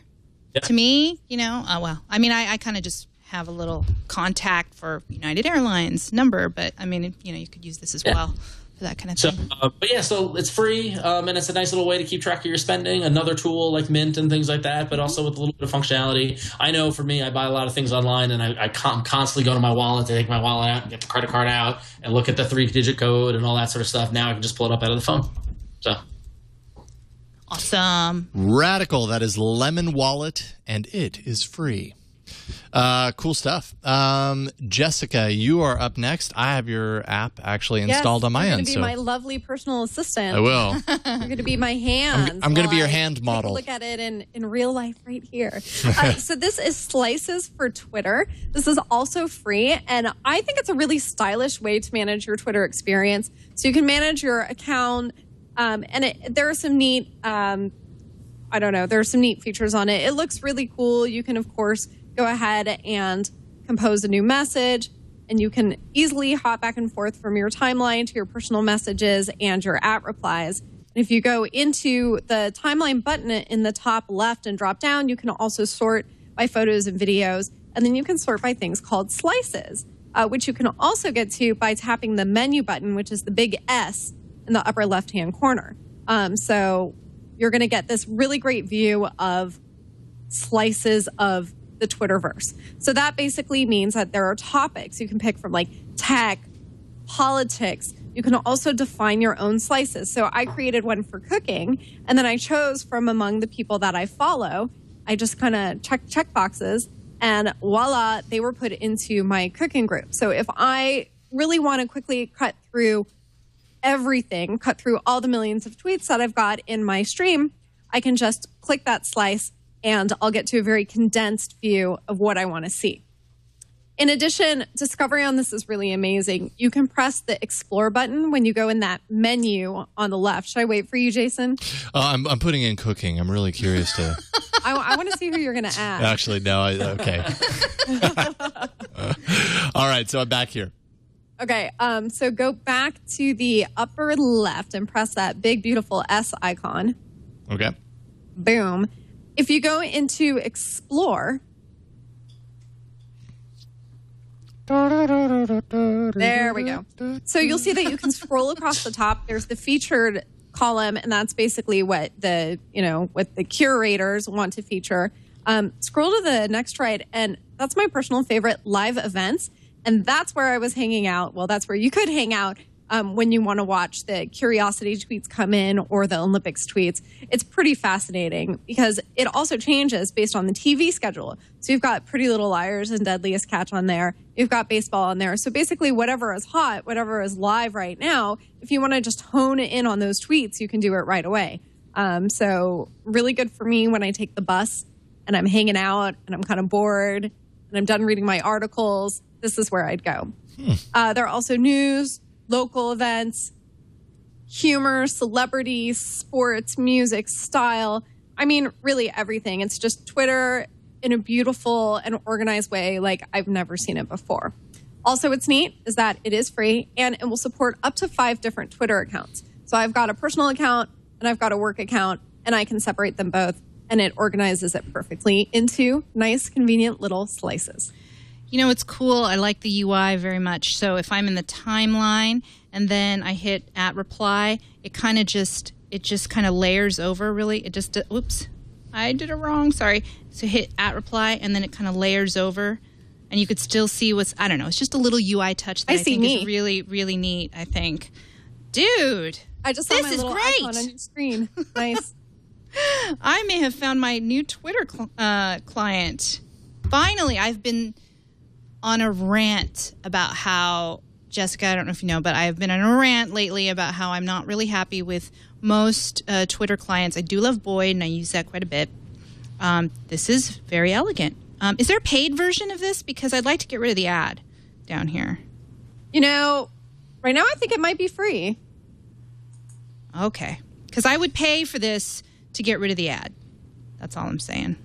Speaker 2: To me, I kind of just have a little contact for United Airlines number, but I mean, you could use this as well for that kind of thing.
Speaker 5: So it's free, and it's a nice little way to keep track of your spending. Another tool like Mint and things like that, but also with a little bit of functionality. I know for me, I buy a lot of things online, and I'm constantly going to my wallet to take my wallet out and get the credit card out and look at the 3-digit code and all that sort of stuff. Now I can just pull it up out of the phone. So.
Speaker 2: Awesome.
Speaker 4: Radical. That is Lemon Wallet, and it is free. Cool stuff. Jessica, you are up next. I have your app actually installed on my end.
Speaker 6: You're going to be my lovely personal assistant.
Speaker 4: I will.
Speaker 6: You're going to be my hands.
Speaker 4: I'm going to be your hand model.
Speaker 6: Look at it in real life right here. So this is Slices for Twitter. This is also free, and I think it's a really stylish way to manage your Twitter experience. So you can manage your account, and there are some neat, there are some neat features on it. It looks really cool. You can, of course, go ahead and compose a new message, and you can easily hop back and forth from your timeline to your personal messages and your at replies. And if you go into the timeline button in the top left and drop down, you can also sort by photos and videos, and then you can sort by things called slices, which you can also get to by tapping the menu button, which is the big S in the upper left-hand corner. So you're going to get this really great view of slices of the Twitterverse. So that basically means that there are topics you can pick from, like tech, politics. You can also define your own slices. So I created one for cooking, and then I chose from among the people that I follow. I just kind of check boxes, and voila, they were put into my cooking group. So if I really want to quickly cut through everything, cut through all the millions of tweets that I've got in my stream, I can just click that slice, and I'll get to a very condensed view of what I want to see. In addition, discovery on this is really amazing. You can press the Explore button when you go in that menu on the left. Should I wait for you, Jason?
Speaker 4: I'm putting in cooking. I'm really curious to...
Speaker 6: I want to see who you're going to add.
Speaker 4: Actually, no. Okay. All right, so I'm back here.
Speaker 6: Okay, so go back to the upper left and press that big, beautiful S icon.
Speaker 4: Okay.
Speaker 6: Boom. If you go into Explore, there we go. So you'll see that you can scroll across the top. There's the featured column, and that's basically what the curators want to feature. Scroll to the next right, and that's my personal favorite, live events. And that's where I was hanging out. Well, that's where you could hang out when you want to watch the Curiosity tweets come in or the Olympics tweets. It's pretty fascinating because it also changes based on the TV schedule. So you've got Pretty Little Liars and Deadliest Catch on there. You've got baseball on there. So basically whatever is hot, whatever is live right now, if you want to just hone in on those tweets, you can do it right away. So really good for me when I take the bus and I'm hanging out and I'm kind of bored and I'm done reading my articles. This is where I'd go. There are also news, local events, humor, celebrities, sports, music, style. I mean, really everything. It's just Twitter in a beautiful and organized way like I've never seen it before. Also, what's neat is that it is free and it will support up to 5 different Twitter accounts. So I've got a personal account and I've got a work account, and I can separate them both, and it organizes it perfectly into nice, convenient little slices.
Speaker 2: You know, it's cool. I like the UI very much. So if I'm in the timeline and then I hit @reply, it just kind of layers over, really. It just, oops, I did it wrong. Sorry. So hit @reply, and then it kind of layers over, and you could still see what's, I don't know. It's just a little UI touch that I think is really, really neat, I think. Dude,
Speaker 6: I just saw my little icon on your screen. Nice.
Speaker 2: I may have found my new Twitter client. Finally, I've been on a rant about how, Jessica, I don't know if you know, but I've been on a rant lately about how I'm not really happy with most Twitter clients. I do love Boyd, and I use that quite a bit. This is very elegant. Is there a paid version of this? Because I'd like to get rid of the ad down here.
Speaker 6: You know, right now I think it might be free.
Speaker 2: Okay. Because I would pay for this to get rid of the ad. That's all I'm saying.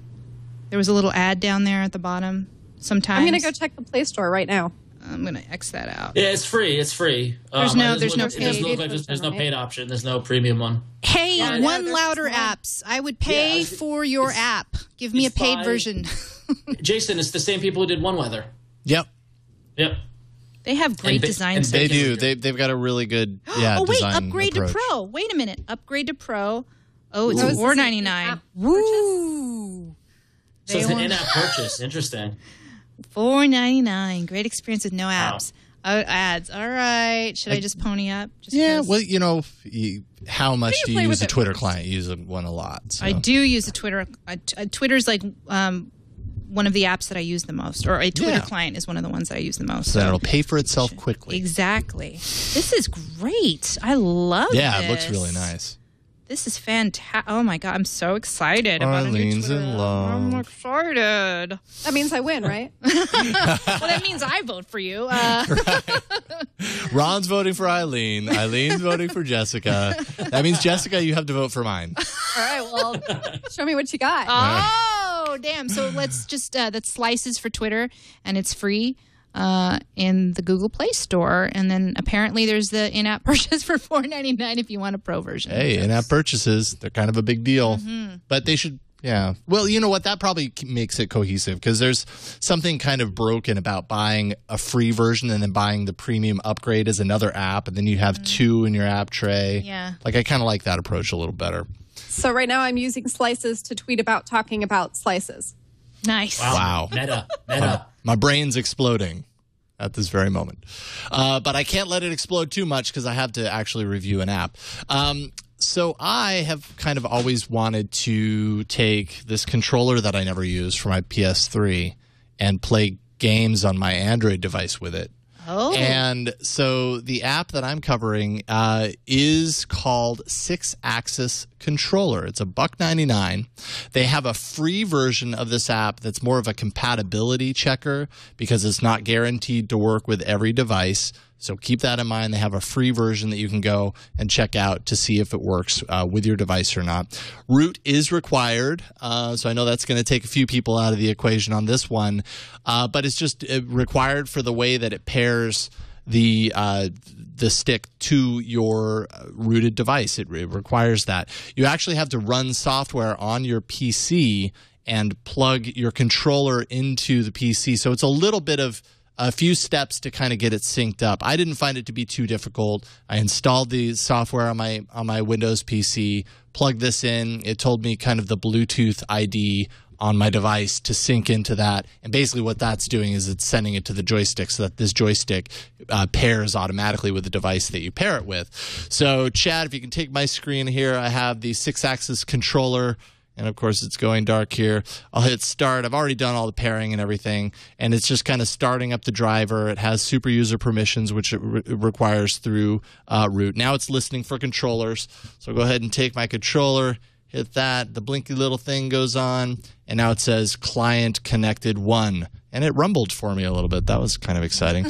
Speaker 2: There was a little ad down there at the bottom. Sometimes
Speaker 6: I'm going to go check the Play Store right now.
Speaker 2: I'm going to X that out.
Speaker 5: Yeah, it's free. It's free.
Speaker 2: There's no paid.
Speaker 5: There's no paid option. There's no premium one.
Speaker 2: Hey, One Louder apps. I would pay for your app. Give me a paid version.
Speaker 5: Jason, it's the same people who did One Weather.
Speaker 4: Yep.
Speaker 2: They have great design.
Speaker 4: They do. They've got a really good
Speaker 2: Oh wait,
Speaker 4: design
Speaker 2: upgrade
Speaker 4: approach.
Speaker 2: to Pro. Wait a minute. Upgrade to Pro. Oh, it's $4.99. Woo!
Speaker 5: So it's an in-app purchase. Interesting.
Speaker 2: $4.99. Great experience with no apps. Ads. All right. Should I just pony up?
Speaker 4: Well, you know, how much do you use a Twitter client? You use one a lot. So.
Speaker 2: I do use a Twitter. Twitter's like one of the apps that I use the most, or a Twitter client is one of the ones that I use the most.
Speaker 4: So it'll pay for itself quickly.
Speaker 2: Exactly. This is great. I love this.
Speaker 4: Yeah, it looks really nice.
Speaker 2: This is fantastic. Oh my God, I'm so excited.
Speaker 4: Eileen's in love.
Speaker 2: I'm excited.
Speaker 6: That means I win, right?
Speaker 2: Well, that means I vote for you.
Speaker 4: Ron's voting for Eileen. Eileen's voting for Jessica. That means, Jessica, you have to vote for mine.
Speaker 6: All right, well, show me what you got.
Speaker 2: Oh, damn. So let's just, that's Slices for Twitter, and it's free in the Google Play Store. And then apparently there's the in-app purchase for $4.99 if you want a pro version.
Speaker 4: Hey, in-app purchases, they're kind of a big deal. But they should, Well, you know what? That probably makes it cohesive because there's something kind of broken about buying a free version and then buying the premium upgrade as another app, and then you have two in your app tray.
Speaker 2: Yeah.
Speaker 4: Like, I kind of like that approach a little better.
Speaker 6: So right now I'm using Slices to tweet about talking about slices.
Speaker 2: Nice.
Speaker 4: Wow.
Speaker 5: Meta.
Speaker 4: My brain's exploding at this very moment. But I can't let it explode too much because I have to actually review an app. So I have kind of always wanted to take this controller that I never used for my PS3 and play games on my Android device with it.
Speaker 2: Oh.
Speaker 4: And so the app that I'm covering is called 6-Axis Controller. It's $1.99. They have a free version of this app that's more of a compatibility checker because it's not guaranteed to work with every device. So keep that in mind. They have a free version that you can go and check out to see if it works with your device or not. Root is required, so I know that's going to take a few people out of the equation on this one, but it's just required for the way that it pairs the stick to your rooted device. It requires that. You actually have to run software on your PC and plug your controller into the PC, so it's a little bit of a few steps to kind of get it synced up. I didn't find it to be too difficult. I installed the software on my Windows PC, plugged this in. It told me kind of the Bluetooth ID on my device to sync into that. And basically what that's doing is it's sending it to the joystick so that this joystick pairs automatically with the device that you pair it with. So, Chad, if you can take my screen here, I have the 6-Axis Controller. And, of course, it's going dark here. I'll hit start. I've already done all the pairing and everything. And it's just kind of starting up the driver. It has super user permissions, which it requires through root. Now it's listening for controllers. So I'll go ahead and take my controller, hit that. The blinky little thing goes on. And now it says client connected 1. And it rumbled for me a little bit. That was kind of exciting.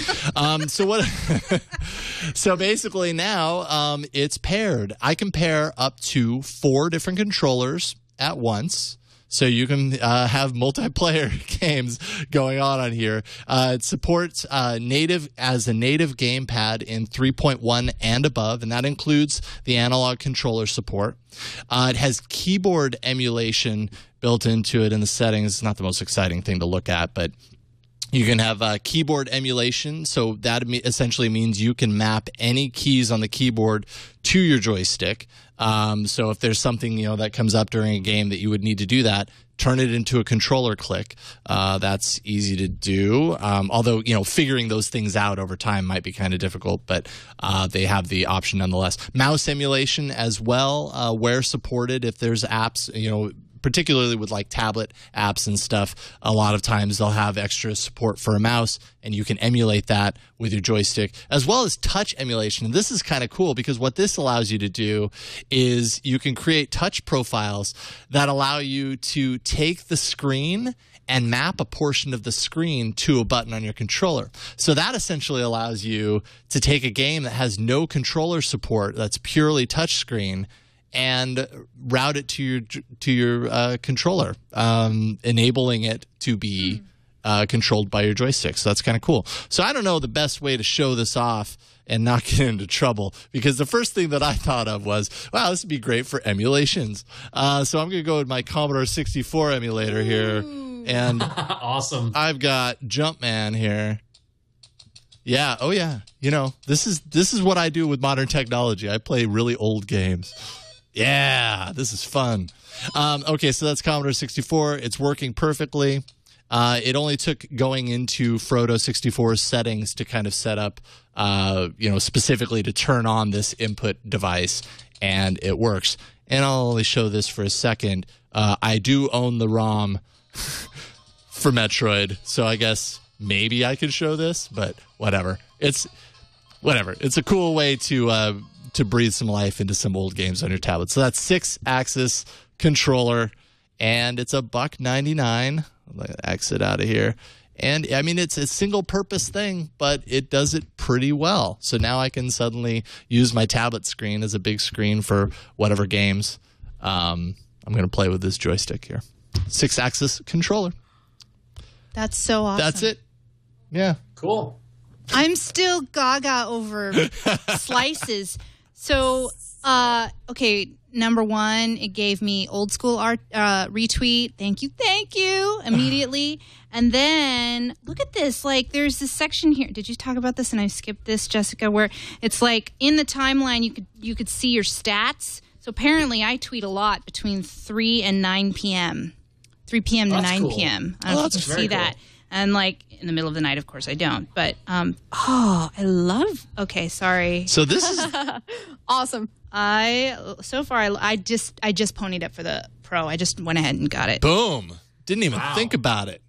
Speaker 4: So basically now it's paired. I can pair up to 4 different controllers at once, so you can have multiplayer games going on here. It supports native gamepad in 3.1 and above, and that includes the analog controller support. It has keyboard emulation built into it in the settings. It's not the most exciting thing to look at, but you can have keyboard emulation, so that essentially means you can map any keys on the keyboard to your joystick. So if there's something that comes up during a game that you would need to do that, turn it into a controller click. That's easy to do. Although figuring those things out over time might be kind of difficult, but they have the option nonetheless. Mouse emulation as well, where supported. If there's apps, particularly with like tablet apps and stuff, a lot of times they'll have extra support for a mouse, and you can emulate that with your joystick, as well as touch emulation. And this is kind of cool because what this allows you to do is you can create touch profiles that allow you to take the screen and map a portion of the screen to a button on your controller. So that essentially allows you to take a game that has no controller support, that's purely touch screen, and route it to your controller, enabling it to be controlled by your joystick. So that's kind of cool. So I don't know the best way to show this off and not get into trouble, because the first thing that I thought of was, wow, this would be great for emulations. So I'm going to go with my Commodore 64 emulator here. And
Speaker 5: awesome.
Speaker 4: I've got Jumpman here. Yeah. Oh, yeah. This is what I do with modern technology. I play really old games. Yeah, this is fun. Okay, so that's Commodore 64. It's working perfectly. It only took going into Frodo 64's settings to kind of set up, specifically to turn on this input device, and it works. And I'll only show this for a second. I do own the ROM for Metroid. So I guess maybe I could show this, but whatever. It's a cool way to breathe some life into some old games on your tablet. So that's 6-axis controller, and it's $199. Exit out of here. And I mean, it's a single purpose thing, but it does it pretty well. So now I can suddenly use my tablet screen as a big screen for whatever games I'm going to play with this joystick here. 6-axis controller.
Speaker 2: That's so awesome.
Speaker 4: That's it. Yeah.
Speaker 5: Cool.
Speaker 2: I'm still gaga over slices. So, okay, number one, it gave me old school art retweet. Thank you, immediately. And then look at this. Like, there's this section here. Did you talk about this? And I skipped this, Jessica, where it's like in the timeline you could see your stats. So apparently, I tweet a lot between 3 and 9 p.m. 3 p.m. to 9 p.m. I don't know if you can see that. And like in the middle of the night, of course, I don't. But I love. Okay, sorry.
Speaker 4: So this is
Speaker 6: awesome.
Speaker 2: I just ponied up for the Pro. I just went ahead and got it.
Speaker 4: boom. Didn't even think about it.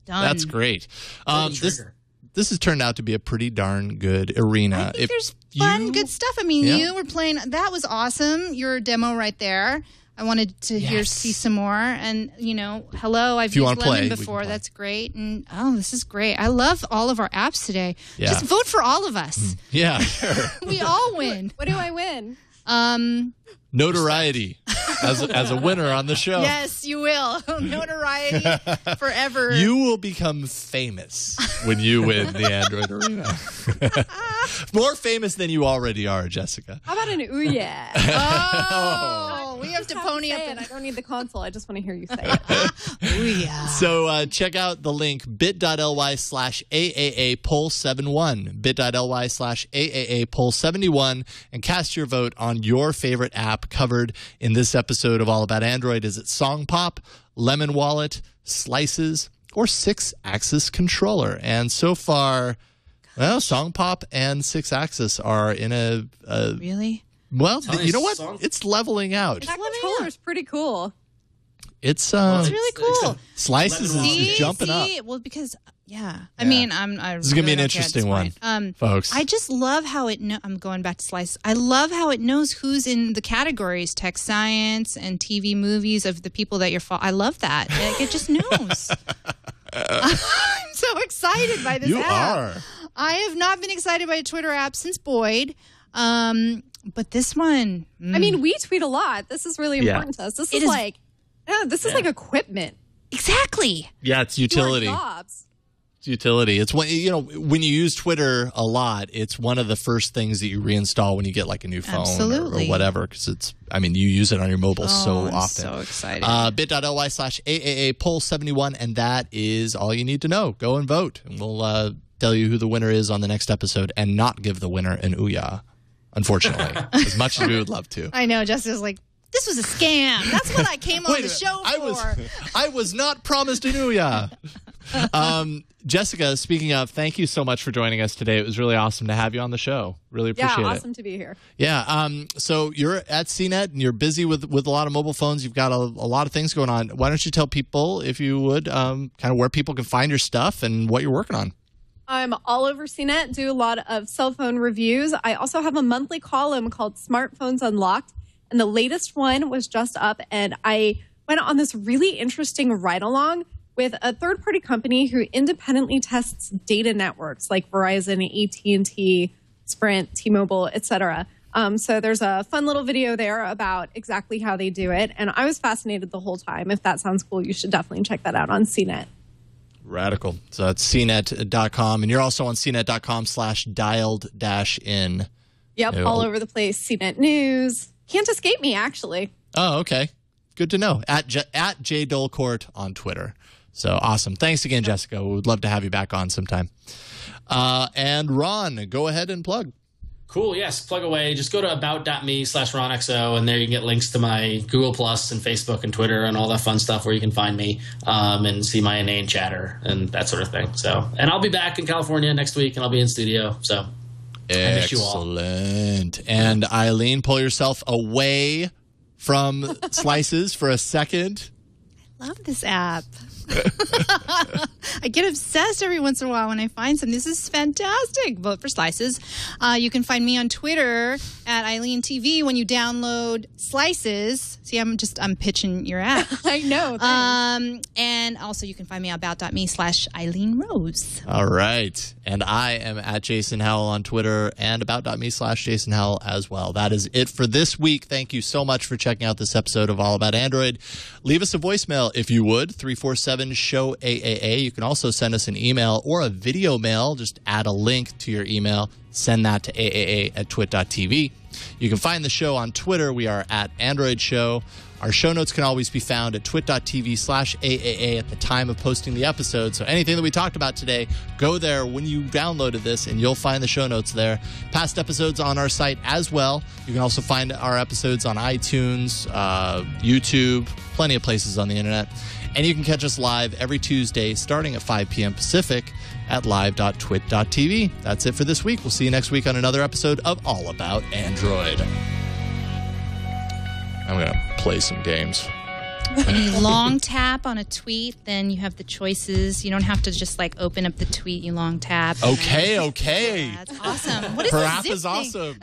Speaker 2: Done.
Speaker 4: That's great. This has turned out to be a pretty darn good arena.
Speaker 2: I think there's fun, good stuff. I mean, you were playing. That was awesome. Your demo right there. I wanted to see some more. And, hello, I've used Lemon before. That's great. And, this is great. I love all of our apps today. Yeah. Just vote for all of us.
Speaker 4: Yeah, sure.
Speaker 2: We all win.
Speaker 6: What do I win?
Speaker 4: Notoriety as a winner on the show.
Speaker 2: Yes, you will. Notoriety forever.
Speaker 4: You will become famous when you win the Android Arena. More famous than you already are, Jessica.
Speaker 6: How about an Ouya?
Speaker 2: We have to pony up.
Speaker 6: I don't need the console. I just want to hear you say it.
Speaker 2: Ouya.
Speaker 4: So check out the link bit.ly/AAApoll71, bit.ly/AAApoll71, and cast your vote on your favorite app covered in this episode of All About Android. Is it Song Pop, Lemon Wallet, Slices, or 6-axis controller? And so far, well, Song Pop and 6-axis are in a
Speaker 2: really.
Speaker 4: Well, you know what? It's leveling out.
Speaker 6: That controller's pretty cool.
Speaker 4: It's
Speaker 2: really cool.
Speaker 4: Slices is jumping up.
Speaker 2: Well, because I mean, this
Speaker 4: is gonna be an interesting one, folks.
Speaker 2: I just love how I'm going back to Slices. I love how it knows who's in the categories, tech science and TV movies of the people that you're I love that. It just knows. I'm so excited by this app.
Speaker 4: You are.
Speaker 2: I have not been excited by a Twitter app since Boyd. But this one,
Speaker 6: I mean, we tweet a lot. This is really important to us. This is like equipment.
Speaker 2: Exactly.
Speaker 4: Yeah, it's utility.
Speaker 6: Jobs.
Speaker 4: It's utility. It's when when you use Twitter a lot, it's one of the first things that you reinstall when you get like a new phone or whatever, because you use it on your mobile so often.
Speaker 2: I'm so excited.
Speaker 4: bit.ly/AAApoll71, and that is all you need to know. Go and vote, and we'll tell you who the winner is on the next episode, and not give the winner an Ouya. Unfortunately, as much as we would love to.
Speaker 2: I know. Jessica's like, this was a scam. That's what I came on the show for.
Speaker 4: I was not promised an Ouya. Jessica, speaking of, thank you so much for joining us today. It was really awesome to have you on the show. Really appreciate it.
Speaker 6: Yeah, awesome to be here.
Speaker 4: Yeah. So you're at CNET and you're busy with a lot of mobile phones. You've got a lot of things going on. Why don't you tell people, if you would, kind of where people can find your stuff and what you're working on?
Speaker 6: I'm all over CNET, do a lot of cell phone reviews. I also have a monthly column called Smartphones Unlocked, and the latest one was just up, and I went on this really interesting ride-along with a third-party company who independently tests data networks like Verizon, AT&T, Sprint, T-Mobile, etc. So there's a fun little video there about exactly how they do it, and I was fascinated the whole time. If that sounds cool, you should definitely check that out on CNET.
Speaker 4: Radical. So that's cnet.com. And you're also on cnet.com/dialed-in.
Speaker 6: Yep, all over the place. CNET News. Can't escape me, actually.
Speaker 4: Oh, okay. Good to know. At @Dolcourt on Twitter. So awesome. Thanks again, Jessica. We would love to have you back on sometime. And Ron, go ahead and plug.
Speaker 5: Cool. Yes. Plug away. Just go to about.me/RonXO, and there you can get links to my Google Plus and Facebook and Twitter and all that fun stuff where you can find me and see my inane chatter and that sort of thing. So, and I'll be back in California next week, and I'll be in studio. So, I miss you all.
Speaker 4: Excellent. And Eileen, pull yourself away from Slices for a second.
Speaker 2: I love this app. I get obsessed every once in a while when I find some. This is fantastic. Vote for Slices. You can find me on Twitter at Eileen TV when you download Slices. See, I'm pitching your app.
Speaker 6: I know.
Speaker 2: And also you can find me at about.me/Eileen Rose.
Speaker 4: All right. And I am at Jason Howell on Twitter and about.me/Jason Howell as well. That is it for this week. Thank you so much for checking out this episode of All About Android. Leave us a voicemail if you would, 347-SHOW-AAA. You can also send us an email or a video mail. Just add a link to your email. Send that to aaa@twit.tv. You can find the show on Twitter. We are at Android Show. Our show notes can always be found at twit.tv/AAA at the time of posting the episode. So anything that we talked about today, go there when you downloaded this and you'll find the show notes there. Past episodes on our site as well. You can also find our episodes on iTunes, YouTube, plenty of places on the internet. And you can catch us live every Tuesday starting at 5 p.m. Pacific at live.twit.tv. That's it for this week. We'll see you next week on another episode of All About Android. I'm going to play some games.
Speaker 2: When you long tap on a tweet, then you have the choices. You don't have to just like open up the tweet. You long tap.
Speaker 4: Okay.
Speaker 2: Yeah, that's awesome. What is
Speaker 4: Her
Speaker 2: this
Speaker 4: app
Speaker 2: zip
Speaker 4: is
Speaker 2: thing?
Speaker 4: awesome.